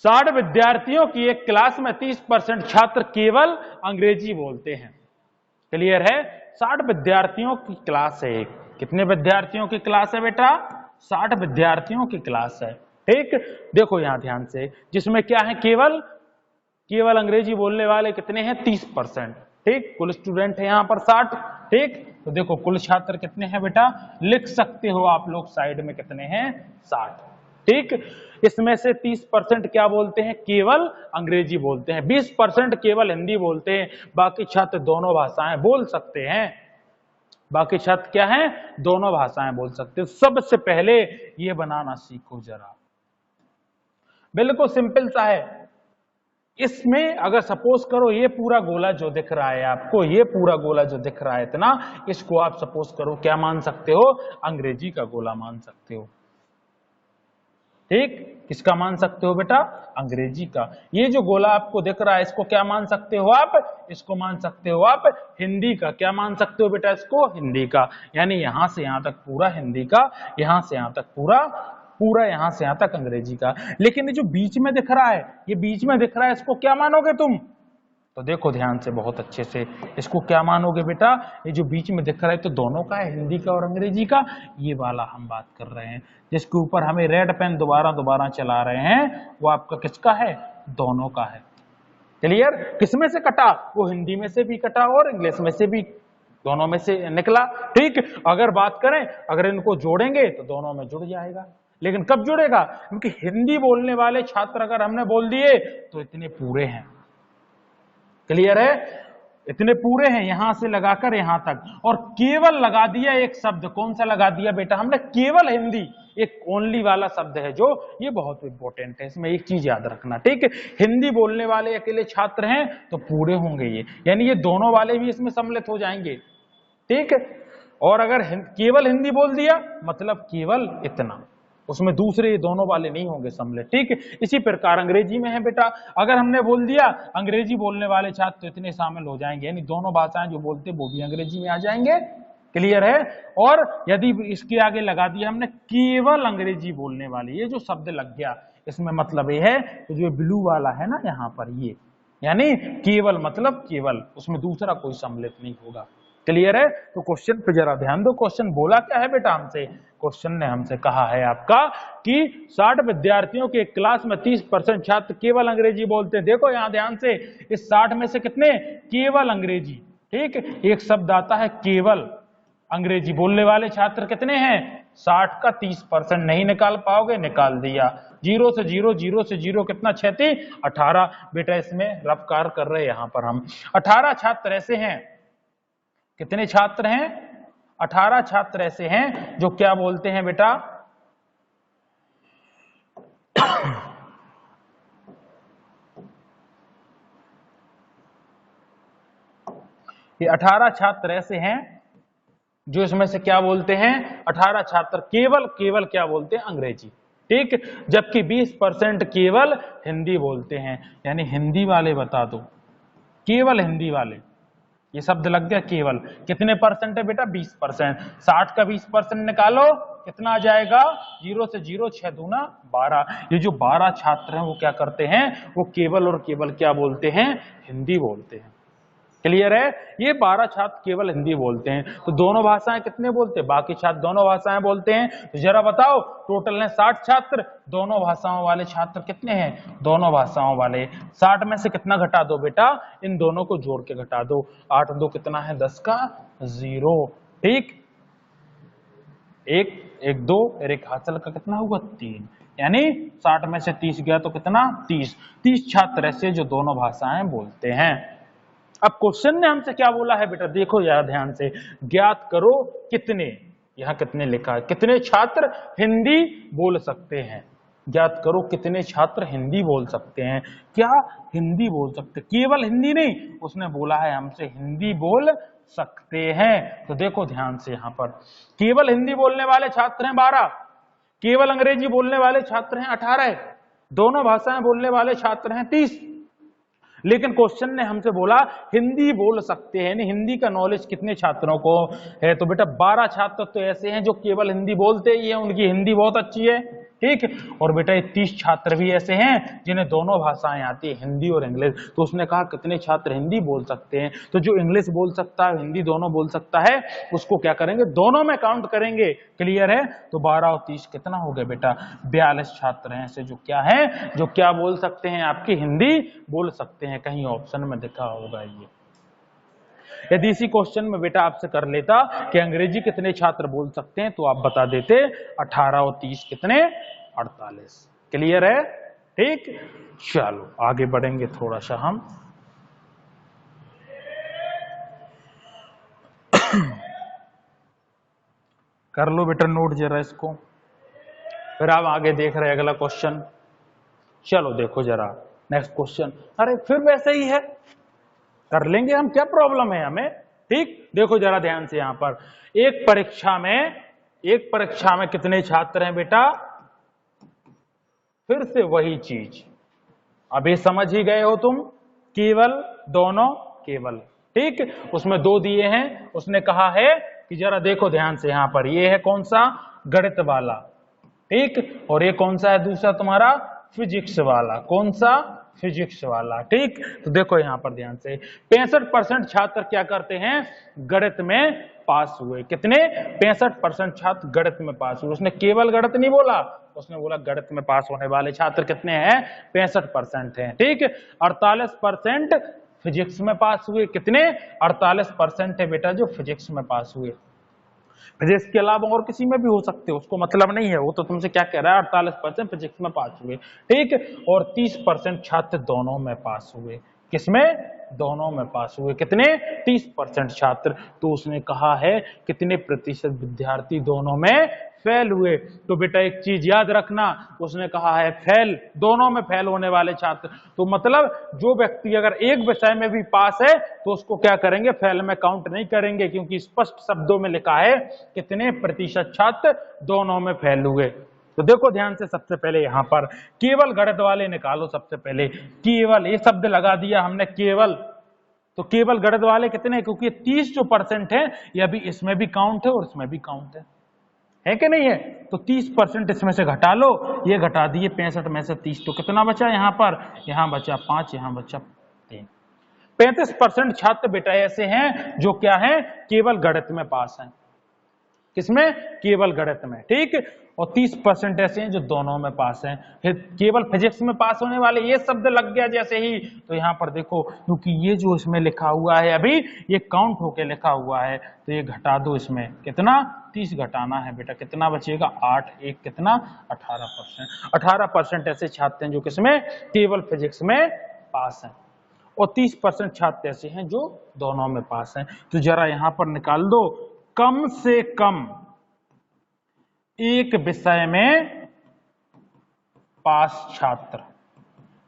60 विद्यार्थियों की एक क्लास में 30% छात्र केवल अंग्रेजी बोलते हैं। क्लियर है? 60 विद्यार्थियों की क्लास है। कितने विद्यार्थियों की क्लास है बेटा? 60 विद्यार्थियों की क्लास है। ठीक, देखो यहां ध्यान से, जिसमें क्या है केवल अंग्रेजी बोलने वाले कितने हैं 30%। ठीक, कुल स्टूडेंट है यहां पर 60। ठीक, तो देखो कुल छात्र कितने हैं बेटा, लिख सकते हो आप लोग साइड में कितने हैं 60। ठीक, इसमें से 30% क्या बोलते हैं, केवल अंग्रेजी बोलते हैं, 20% केवल हिंदी बोलते हैं, बाकी छात्र दोनों भाषाएं बोल सकते हैं। बाकी छात्र क्या हैं, दोनों भाषाएं बोल सकते हैं। सबसे पहले ये बनाना सीखो जरा, बिल्कुल सिंपल सा है। इसमें अगर सपोज करो ये पूरा गोला जो दिख रहा है आपको, ये पूरा गोला जो दिख रहा है इतना, इसको आप सपोज करो क्या मान सकते हो, अंग्रेजी का गोला मान सकते हो। ठीक, किसका मान सकते हो बेटा? अंग्रेजी का। ये जो गोला आपको दिख रहा है इसको क्या मान सकते हो आप? इसको मान सकते हो आप हिंदी का। क्या मान सकते हो बेटा इसको? हिंदी का। यानी यहां से यहां तक पूरा हिंदी का, यहां से यहां तक पूरा यहां से यहां तक अंग्रेजी का। लेकिन ये जो बीच में दिख रहा है, ये बीच में दिख रहा है, इसको क्या मानोगे तुम? तो देखो ध्यान से बहुत अच्छे से, इसको क्या मानोगे बेटा? ये जो बीच में दिख रहा है तो दोनों का है, हिंदी का और अंग्रेजी का। ये वाला हम बात कर रहे हैं जिसके ऊपर हमें रेड पेन दोबारा चला रहे हैं, वो आपका किसका है? दोनों का है। क्लियर? किसमें से कटा? वो हिंदी में से भी कटा और इंग्लिश में से भी, दोनों में से निकला। ठीक, अगर बात करें, अगर इनको जोड़ेंगे तो दोनों में जुड़ जाएगा। लेकिन कब जुड़ेगा? क्योंकि हिंदी बोलने वाले छात्र अगर हमने बोल दिए तो इतने पूरे हैं। क्लियर है? इतने पूरे हैं यहां से लगाकर यहां तक। और केवल लगा दिया एक शब्द, कौन सा लगा दिया बेटा हमने? केवल हिंदी, एक ओनली वाला शब्द है जो, ये बहुत इंपॉर्टेंट है, इसमें एक चीज याद रखना। ठीक है, हिंदी बोलने वाले अकेले छात्र हैं तो पूरे होंगे ये, यानी ये दोनों वाले भी इसमें सम्मिलित हो जाएंगे। ठीक है, और अगर केवल हिंदी बोल दिया मतलब केवल इतना, उसमें दूसरे दोनों वाले नहीं होंगे सम्मिलित। ठीक है, इसी प्रकार अंग्रेजी में है बेटा, अगर हमने बोल दिया अंग्रेजी बोलने वाले छात्र तो इतने शामिल हो जाएंगे, यानी दोनों भाषाएं जो बोलते हैं वो भी अंग्रेजी में आ जाएंगे। क्लियर है? और यदि इसके आगे लगा दिया हमने केवल अंग्रेजी बोलने वाले, ये जो शब्द लग गया इसमें मतलब ये है तो जो ब्लू वाला है ना यहाँ पर, ये यानी केवल मतलब केवल, उसमें दूसरा कोई सम्मिलित नहीं होगा। क्लियर है? तो क्वेश्चन पे जरा ध्यान दो, क्वेश्चन बोला क्या है बेटा हमसे? क्वेश्चन ने हमसे कहा है आपका कि 60 विद्यार्थियों के क्लास में 30% छात्र केवल अंग्रेजी बोलते हैं। देखो यहां ध्यान से, इस 60 में से कितने? केवल अंग्रेजी। ठीक, एक शब्द आता है केवल अंग्रेजी बोलने वाले छात्र कितने हैं? 60 का 30%। नहीं निकाल पाओगे? निकाल दिया। 0 से 0, 0 से 0 कितना? 6 18। बेटा इसमें रफ्कार कर रहे हैं यहां पर हम। 18 छात्र ऐसे हैं, कितने छात्र हैं? 18 छात्र ऐसे हैं जो क्या बोलते हैं बेटा? ये 18 छात्र ऐसे हैं जो इसमें से क्या बोलते हैं? 18 छात्र केवल क्या बोलते हैं? अंग्रेजी। ठीक, जबकि 20% केवल हिंदी बोलते हैं। यानी हिंदी वाले बता दो, केवल हिंदी वाले, ये शब्द लग गया केवल। कितने परसेंट है बेटा? 20%। 60 का 20% निकालो, कितना आ जाएगा? 0 से 0, 6 दूना 12। ये जो 12 छात्र हैं वो क्या करते हैं? वो केवल और केवल क्या बोलते हैं? हिंदी बोलते हैं। क्लियर है? ये 12 छात्र केवल हिंदी बोलते हैं। तो दोनों भाषाएं कितने बोलते हैं? बाकी छात्र दोनों भाषाएं बोलते हैं। तो जरा बताओ, टोटल है 60 छात्र, दोनों भाषाओं वाले छात्र कितने हैं? दोनों भाषाओं वाले। 60 में से कितना घटा दो बेटा? इन दोनों को जोड़ के घटा दो। 8 2 कितना है? 10 का 0। ठीक, 1 2 और 1 हासिल का कितना होगा? 3। यानी 60 में से 30 गया तो कितना? 30 छात्र ऐसे जो दोनों भाषाएं बोलते हैं। अब क्वेश्चन ने हमसे क्या बोला है बेटा? देखो यार ध्यान से, ज्ञात करो कितने, यहां कितने लिखा है, कितने छात्र हिंदी बोल सकते हैं। ज्ञात करो कितने छात्र हिंदी बोल सकते हैं। क्या हिंदी बोल सकते? केवल हिंदी नहीं, उसने बोला है हमसे हिंदी बोल सकते हैं। तो देखो ध्यान से, यहां पर केवल हिंदी बोलने वाले छात्र हैं 12, केवल अंग्रेजी बोलने वाले छात्र हैं 18, दोनों भाषाएं बोलने वाले छात्र हैं 30। लेकिन क्वेश्चन ने हमसे बोला हिंदी बोल सकते हैं, हिंदी का नॉलेज कितने छात्रों को है? तो बेटा 12 छात्र तो ऐसे हैं जो केवल हिंदी बोलते ही हैं, उनकी हिंदी बहुत अच्छी है। ठीक, और बेटा ये 30 छात्र भी ऐसे हैं जिन्हें दोनों भाषाएं आती है, हिंदी और इंग्लिश। तो उसने कहा कितने छात्र हिंदी बोल सकते हैं? तो जो इंग्लिश बोल सकता है, हिंदी दोनों बोल सकता है, उसको क्या करेंगे? दोनों में काउंट करेंगे। क्लियर है? तो 12 और 30 कितना हो गया बेटा? 42 छात्र हैं ऐसे जो क्या है, जो क्या बोल सकते हैं? आपकी हिंदी बोल सकते हैं। कहीं ऑप्शन में दिखा होगा ये। यदि इसी क्वेश्चन में बेटा आपसे कर लेता कि अंग्रेजी कितने छात्र बोल सकते हैं, तो आप बता देते 18 और 30 कितने? 48। क्लियर है? ठीक, चलो आगे बढ़ेंगे थोड़ा सा हम। कर लो बेटा नोट जरा इसको, फिर आप आगे देख रहे हैं अगला क्वेश्चन। चलो देखो जरा नेक्स्ट क्वेश्चन। अरे फिर वैसे ही है, कर लेंगे हम, क्या प्रॉब्लम है हमें। ठीक, देखो जरा ध्यान से, यहां पर एक परीक्षा में कितने छात्र हैं बेटा? फिर से वही चीज, अब ये समझ ही गए हो तुम, केवल, दोनों, केवल, ठीक। उसमें दो दिए हैं, उसने कहा है कि जरा देखो ध्यान से, यहां पर ये है कौन सा, गणित वाला, ठीक, और ये कौन सा है दूसरा तुम्हारा, फिजिक्स वाला, कौन सा, फिजिक्स वाला, ठीक। तो देखो यहां पर ध्यान से, 65% छात्र क्या करते हैं, गणित में पास हुए। कितने, 65% छात्र गणित में पास हुए। उसने केवल गणित नहीं बोला, उसने बोला गणित में पास होने वाले छात्र कितने हैं, 65% हैं, ठीक। 48% फिजिक्स में पास हुए। कितने, 48% है बेटा जो फिजिक्स में पास हुए। फिजिक्स के अलावा और किसी में भी हो सकते हो, उसको मतलब नहीं है, वो तो तुमसे क्या कह रहा है, 48% फिजिक्स में पास हुए, ठीक। और 30% छात्र दोनों में पास हुए। किसमें, दोनों में पास हुए। कितने, 30% छात्र। तो उसने कहा है कितने प्रतिशत विद्यार्थी दोनों में फेल हुए। तो बेटा एक चीज याद रखना, उसने कहा है फेल, दोनों में फेल होने वाले छात्र। तो मतलब जो व्यक्ति अगर एक विषय में भी पास है तो उसको क्या करेंगे, फेल में काउंट नहीं करेंगे, क्योंकि स्पष्ट शब्दों में लिखा है कितने प्रतिशत छात्र दोनों में फेल हुए। तो देखो ध्यान से, सबसे पहले यहां पर केवल गणित वाले निकालो। सबसे पहले केवल, ये शब्द लगा दिया हमने केवल, तो केवल गणित वाले कितने, क्योंकि 30 जो % है ये अभी इसमें भी काउंट है और इसमें भी काउंट है कि नहीं है। तो 30% इसमें से घटा लो, ये घटा दिए 65 में से 30, तो कितना बचा यहां पर, यहां बचा 5, यहां बचा 3। 35% छात्र बेटा ऐसे हैं जो क्या है, केवल गणित में पास हैं। किसमें, केवल गणित में, ठीक। और 30% ऐसे हैं जो दोनों में पास हैं। फिर केवल फिजिक्स में पास होने वाले, ये शब्द लग गया जैसे ही, तो यहां पर देखो, क्योंकि ये जो इसमें लिखा हुआ है अभी ये काउंट होके लिखा हुआ है, तो ये घटा दो, इसमें कितना, 30 घटाना है बेटा, कितना बचेगा, 8, एक कितना, 18%। 18% ऐसे छात्र हैं जो किसमें, केवल फिजिक्स में पास हैं, और 30% छात्र ऐसे हैं जो दोनों में पास हैं। तो जरा यहां पर निकाल दो, कम से कम एक विषय में पास छात्र,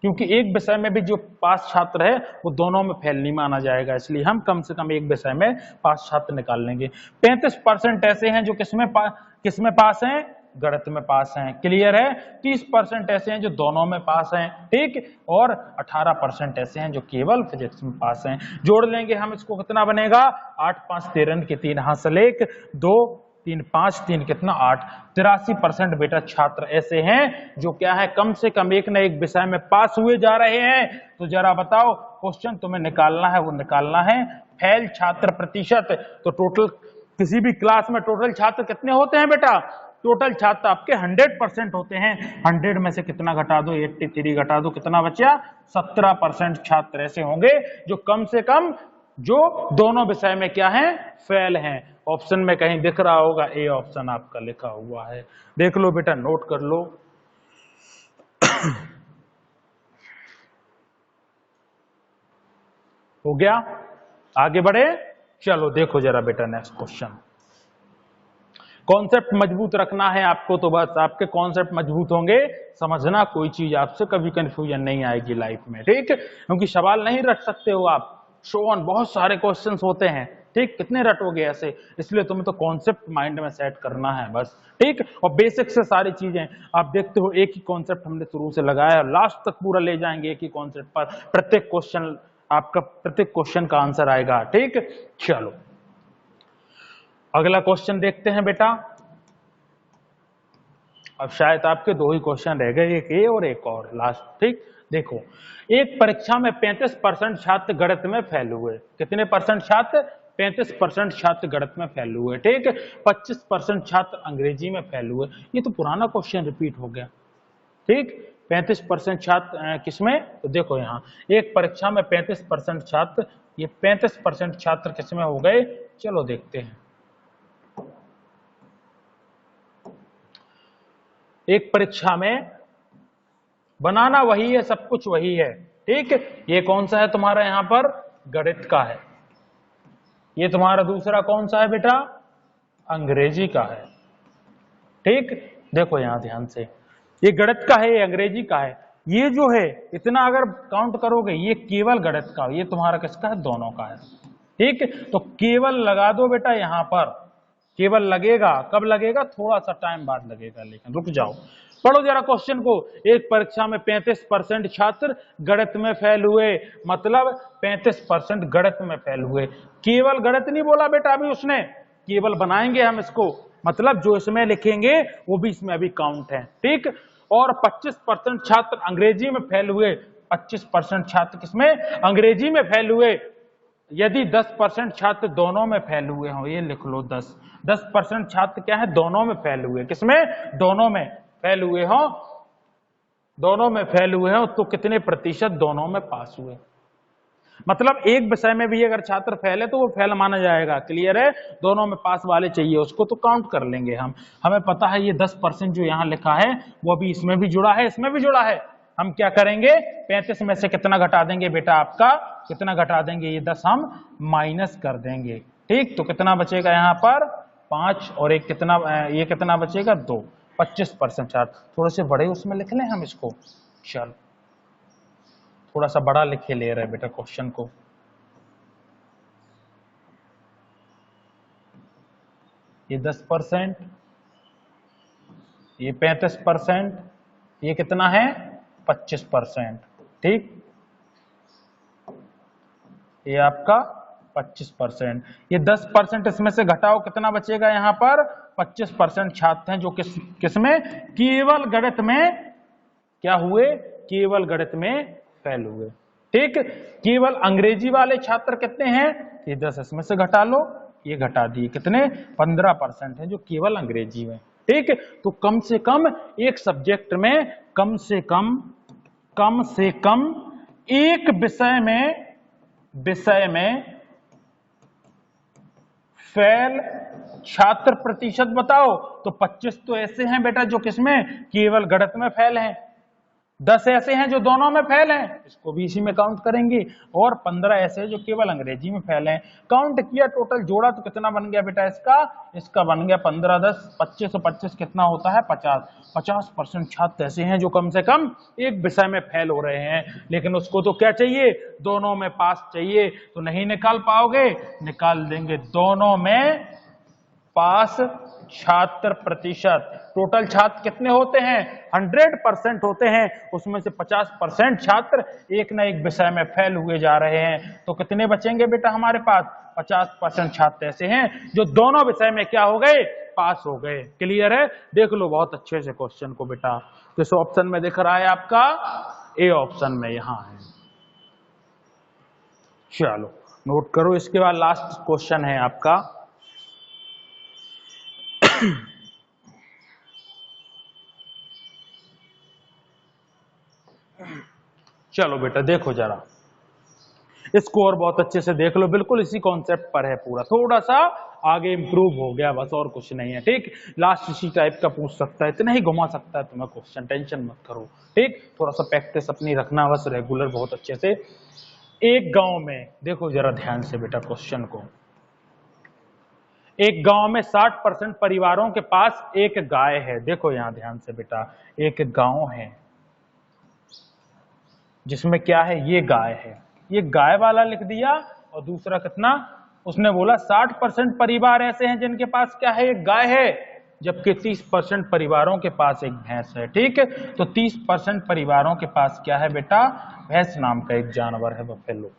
क्योंकि एक विषय में भी जो पास छात्र है वो दोनों में फेल नहीं माना जाएगा, इसलिए हम कम से कम एक विषय में पास छात्र निकाल लेंगे। 35% ऐसे हैं जो किसमें पास हैं, गणित में पास हैं, क्लियर है। 30% ऐसे हैं जो दोनों में पास हैं, ठीक, और 18% ऐसे हैं जो केवल फिजिक्स में पास हैं। जोड़ लेंगे हम इसको, कितना बनेगा, 8 5 13 के 3 हासिल 1 2 3 5 3 कितना 8, 83% बेटा छात्र ऐसे हैं जो क्या है, कम से कम एक न एक विषय में पास हुए जा रहे हैं। तो जरा बताओ, क्वेश्चन तुम्हें निकालना है, वो निकालना है फेल छात्र प्रतिशत। तो टोटल किसी भी क्लास में टोटल छात्र कितने होते हैं बेटा, टोटल छात्र आपके 100% होते हैं। 100 में से कितना घटा दो, 83 घटा दो, कितना बचा, 17% छात्र ऐसे होंगे जो कम से कम जो दोनों विषय में क्या है, फेल हैं। ऑप्शन में कहीं दिख रहा होगा, ए ऑप्शन आपका लिखा हुआ है, देख लो बेटा, नोट कर लो। हो गया, आगे बढ़े, चलो देखो जरा बेटा नेक्स्ट क्वेश्चन। कॉन्सेप्ट मजबूत रखना है आपको, तो बस आपके कॉन्सेप्ट मजबूत होंगे, समझना, कोई चीज आपसे कभी कंफ्यूजन नहीं आएगी लाइफ में, ठीक। क्योंकि सवाल नहीं रट सकते हो आप, शो ऑन बहुत सारे क्वेश्चंस होते हैं, ठीक, कितने रटोगे ऐसे, इसलिए तुम्हें तो कॉन्सेप्ट माइंड में सेट करना है बस, ठीक। और बेसिक से सारी चीजें आप देखते हो, एक ही कॉन्सेप्ट हमने शुरू से लगाया और लास्ट तक पूरा ले जाएंगे एक ही कॉन्सेप्ट पर, प्रत्येक क्वेश्चन आपका, प्रत्येक क्वेश्चन का आंसर आएगा, ठीक। चलो अगला क्वेश्चन देखते हैं बेटा। अब शायद आपके दो ही क्वेश्चन रह गए, एक ए और एक और लास्ट, ठीक। देखो, एक परीक्षा में 35% छात्र गणित में फेल हुए। कितने परसेंट छात्र, 35% छात्र गणित में फेल हुए, ठीक। 25% छात्र अंग्रेजी में फेल हुए। ये तो पुराना क्वेश्चन रिपीट हो गया, ठीक। 35% छात्र किसमें, तो देखो यहाँ एक परीक्षा में 35% छात्र, ये 35% छात्र किसमें हो गए, चलो देखते हैं। एक परीक्षा में बनाना वही है, सब कुछ वही है, ठीक। ये कौन सा है तुम्हारा, यहां पर गणित का है। ये तुम्हारा दूसरा कौन सा है बेटा, अंग्रेजी का है, ठीक। देखो यहां ध्यान से, ये गणित का है, ये अंग्रेजी का है। ये जो है इतना अगर काउंट करोगे, ये केवल गणित का, ये तुम्हारा किसका है, दोनों का है, ठीक। तो केवल लगा दो बेटा, यहां पर केवल लगेगा, कब लगेगा, थोड़ा सा टाइम बाद लगेगा, लेकिन रुक जाओ, पढ़ो जरा क्वेश्चन को। एक परीक्षा में 35% छात्र गणित में फेल हुए, मतलब 35% गणित में फेल हुए। केवल गणित नहीं बोला बेटा अभी उसने, केवल बनाएंगे हम इसको, मतलब जो इसमें लिखेंगे वो भी इसमें अभी काउंट है, ठीक। और 25% छात्र अंग्रेजी में फेल हुए, 25% छात्र किसमें, अंग्रेजी में फेल हुए। यदि 10% छात्र दोनों में फेल हुए हों, ये लिख लो 10% छात्र क्या है, दोनों में फेल हुए, किसमें, दोनों में फेल हुए हों, दोनों में फेल हुए हों, तो कितने प्रतिशत दोनों में पास हुए। मतलब एक विषय में भी अगर छात्र फेल है तो वो फेल माना जाएगा, क्लियर है। दोनों में पास वाले चाहिए उसको, तो काउंट कर लेंगे हम। हमें पता है ये 10% जो यहाँ लिखा है वो भी इसमें भी जुड़ा है, इसमें भी जुड़ा है। हम क्या करेंगे, 35 में से कितना घटा देंगे बेटा, आपका कितना घटा देंगे, ये 10 हम माइनस कर देंगे, ठीक। तो कितना बचेगा यहाँ पर 5 और एक कितना, ये कितना बचेगा 2, 25% छात्र। थोड़े से बड़े उसमें लिख लें हम इसको, चल थोड़ा सा बड़ा लिखे ले रहे बेटा क्वेश्चन को। ये 10%, ये 35%, ये कितना है 25%, ठीक। ये आपका 25%, ये 10% इसमें से घटाओ, कितना बचेगा यहाँ पर 25% छात्र हैं जो किसमें, केवल गणित में क्या हुए, केवल गणित में फेल हुए, ठीक। केवल अंग्रेजी वाले छात्र कितने हैं, ये 10 इसमें से घटा लो, ये घटा दिए, कितने 15% है जो केवल अंग्रेजी में, ठीक। तो कम से कम एक सब्जेक्ट में कम से कम एक विषय में फेल छात्र प्रतिशत बताओ, तो 25 तो ऐसे हैं बेटा जो किसमें, केवल गणित में फेल हैं, 10 ऐसे हैं जो दोनों में फेल हैं, इसको भी इसी में काउंट करेंगे, और 15 ऐसे हैं जो केवल अंग्रेजी में फेल हैं। काउंट किया, टोटल जोड़ा तो कितना बन गया बेटा इसका बन गया 15, 10, 25 और 25 कितना होता है 50। 50% छात्र ऐसे हैं जो कम से कम एक विषय में फेल हो रहे हैं, लेकिन उसको तो क्या चाहिए, दोनों में पास चाहिए। तो नहीं निकाल पाओगे, निकाल देंगे दोनों में पास छात्र प्रतिशत। टोटल छात्र कितने होते हैं, 100% होते हैं, उसमें से 50% छात्र एक ना एक विषय में फेल हुए जा रहे हैं। तो कितने बचेंगे बेटा हमारे पास, 50% छात्र ऐसे हैं जो दोनों विषय में क्या हो गए, पास हो गए। क्लियर है, देख लो बहुत अच्छे से क्वेश्चन को बेटा। किस ऑप्शन में दिख रहा है आपका, ए ऑप्शन में यहां है। चलो नोट करो। इसके बाद लास्ट क्वेश्चन है आपका, चलो बेटा देखो जरा इसको और बहुत अच्छे से देख लो, बिल्कुल इसी कॉन्सेप्ट पर है पूरा, थोड़ा सा आगे इंप्रूव हो गया बस, और कुछ नहीं है, ठीक। लास्ट इसी टाइप का पूछ सकता है, इतना ही घुमा सकता है तुम्हें क्वेश्चन, टेंशन मत करो, ठीक। थोड़ा सा प्रैक्टिस अपनी रखना बस रेगुलर बहुत अच्छे से। एक गांव में, देखो जरा ध्यान से बेटा क्वेश्चन को, एक गांव में 60% परिवारों के पास एक गाय है। देखो यहां ध्यान से बेटा, एक गांव है जिसमें क्या है, ये गाय है, ये गाय वाला लिख दिया, और दूसरा कितना, उसने बोला 60% परिवार ऐसे हैं जिनके पास क्या है, एक गाय है, जबकि 30% परिवारों के पास एक भैंस है, ठीक है। तो 30% परिवारों के पास क्या है बेटा, भैंस नाम का एक जानवर है, बफेलो।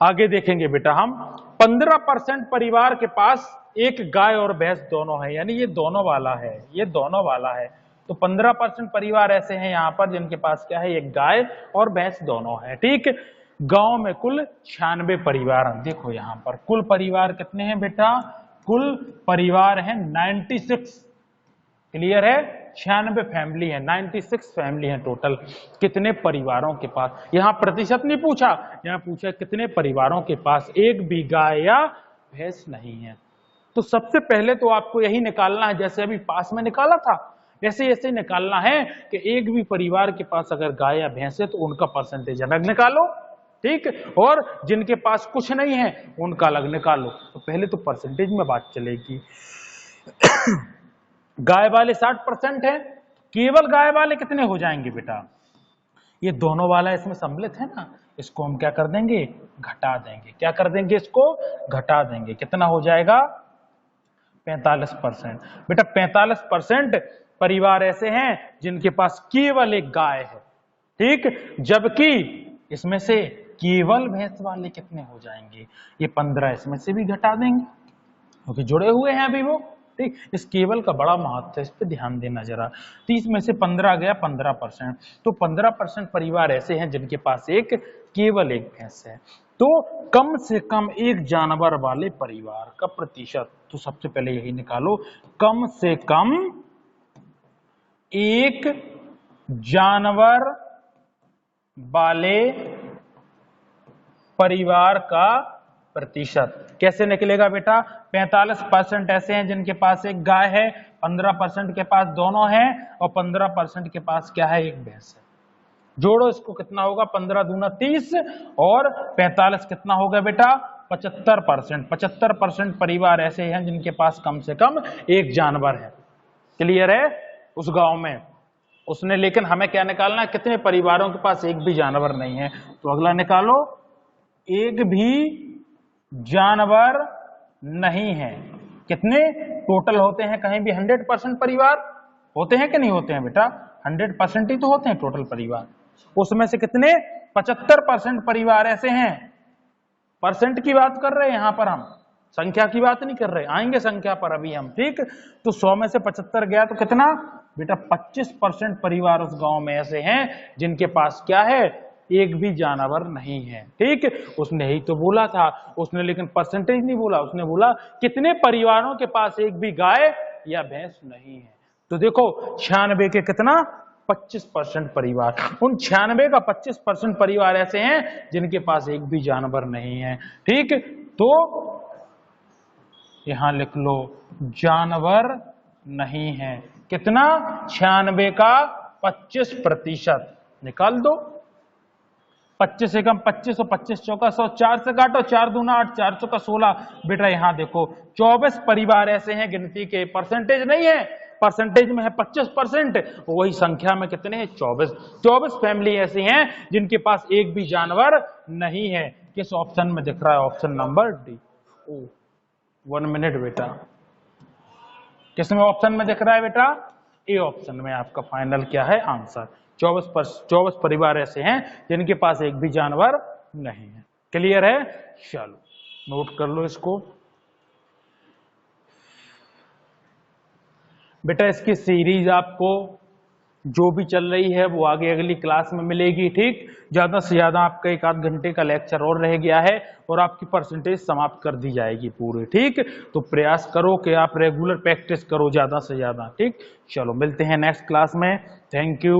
आगे देखेंगे बेटा हम, 15% परिवार के पास एक गाय और भैंस दोनों है, यानी ये दोनों वाला है, ये दोनों वाला है। तो 15% परिवार ऐसे हैं यहाँ पर जिनके पास क्या है, एक गाय और भैंस दोनों है, ठीक। गांव में कुल 96 परिवार हैं। देखो यहाँ पर कुल परिवार कितने हैं बेटा, कुल परिवार हैं 96, क्लियर है, 96 फैमिली है, 96 फैमिली है टोटल। कितने परिवारों के पास, यहाँ प्रतिशत नहीं पूछा, यहाँ पूछा कितने परिवारों के पास एक भी गाय या भैंस नहीं है। तो सबसे पहले तो आपको यही निकालना है, जैसे अभी पास में निकाला था, ऐसे ऐसे निकालना है कि एक भी परिवार के पास अगर गाय या भैंस है तो उनका परसेंटेज अलग निकालो, ठीक। और जिनके पास कुछ नहीं है उनका अलग निकालो। तो पहले तो परसेंटेज में बात चलेगी। गाय वाले 60% है, केवल गाय वाले कितने हो जाएंगे बेटा, ये दोनों वाला इसमें सम्मिलित है ना, इसको हम क्या कर देंगे, घटा देंगे। क्या कर देंगे, इसको घटा देंगे। कितना हो जाएगा 45%। बेटा 45% परिवार ऐसे हैं जिनके पास केवल एक गाय है, ठीक, जबकि इसमें से केवल भैंस वाले कितने हो जाएंगे, ये 15 इसमें से भी घटा देंगे क्योंकि जुड़े हुए हैं अभी वो, ठीक। इस केवल का बड़ा महत्व है, इस पे ध्यान देना जरा। 30 में से 15 गया 15%, तो 15% परिवार ऐसे हैं जिनके पास केवल एक भैंस है। तो कम से कम एक जानवर वाले परिवार का प्रतिशत, तो सबसे पहले यही निकालो, कम से कम एक जानवर वाले परिवार का प्रतिशत कैसे निकलेगा बेटा? 45% ऐसे हैं जिनके पास एक गाय है, 15% के पास दोनों हैं और 15% के पास क्या है, एक भैंस है। जोड़ो इसको, कितना होगा? 15 दूना 30 और 45 कितना होगा बेटा? 75%। 75% परिवार ऐसे हैं जिनके पास कम से कम एक जानवर है। क्लियर है? उस गांव में उसने, लेकिन हमें क्या निकालना है, कितने परिवारों के पास एक भी जानवर नहीं है। तो अगला निकालो, एक भी जानवर नहीं है। कितने टोटल होते हैं? कहीं भी 100% परिवार होते हैं कि नहीं होते हैं बेटा? 100% ही तो होते हैं टोटल परिवार। उसमें से कितने? 75% परिवार ऐसे हैं। परसेंट की बात कर रहे हैं यहां पर, हम संख्या की बात नहीं कर रहे, आएंगे संख्या पर अभी हम, ठीक। तो 100 में से 75 गया तो कितना बेटा? 25% परिवार उस गांव में ऐसे हैं जिनके पास क्या है, एक भी जानवर नहीं है, ठीक। उसने ही तो बोला था, उसने लेकिन परसेंटेज नहीं बोला, उसने बोला कितने परिवारों के पास एक भी गाय या भैंस नहीं है। तो देखो 96 के कितना? 25% परिवार। उन 96 का 25% परिवार ऐसे हैं जिनके पास एक भी जानवर नहीं है, ठीक। तो यहां लिख लो, जानवर नहीं है। कितना? 96 का 25% निकाल दो। 25 से कम 25 और 25 चौका 100, 4 से काटो, 4 दूना 8, 4 चौका 16। बेटा यहां देखो 24 परिवार ऐसे हैं गिनती के, परसेंटेज नहीं है, परसेंटेज में है 25%, वही संख्या में कितने हैं? 24 फैमिली ऐसी हैं जिनके पास एक भी जानवर नहीं है। किस ऑप्शन में दिख रहा है? Option number D. 1 मिनट बेटा, किसमें ऑप्शन में दिख रहा है बेटा? ए ऑप्शन में आपका फाइनल क्या है आंसर। 24 परिवार ऐसे हैं जिनके पास एक भी जानवर नहीं है। क्लियर है? चलो नोट कर लो इसको बेटा। इसकी सीरीज आपको जो भी चल रही है वो आगे अगली क्लास में मिलेगी, ठीक। ज्यादा से ज्यादा आपका 1 आध घंटे का लेक्चर और रह गया है और आपकी परसेंटेज समाप्त कर दी जाएगी पूरी, ठीक। तो प्रयास करो कि आप रेगुलर प्रैक्टिस करो ज्यादा से ज्यादा, ठीक। चलो मिलते हैं नेक्स्ट क्लास में। Thank you.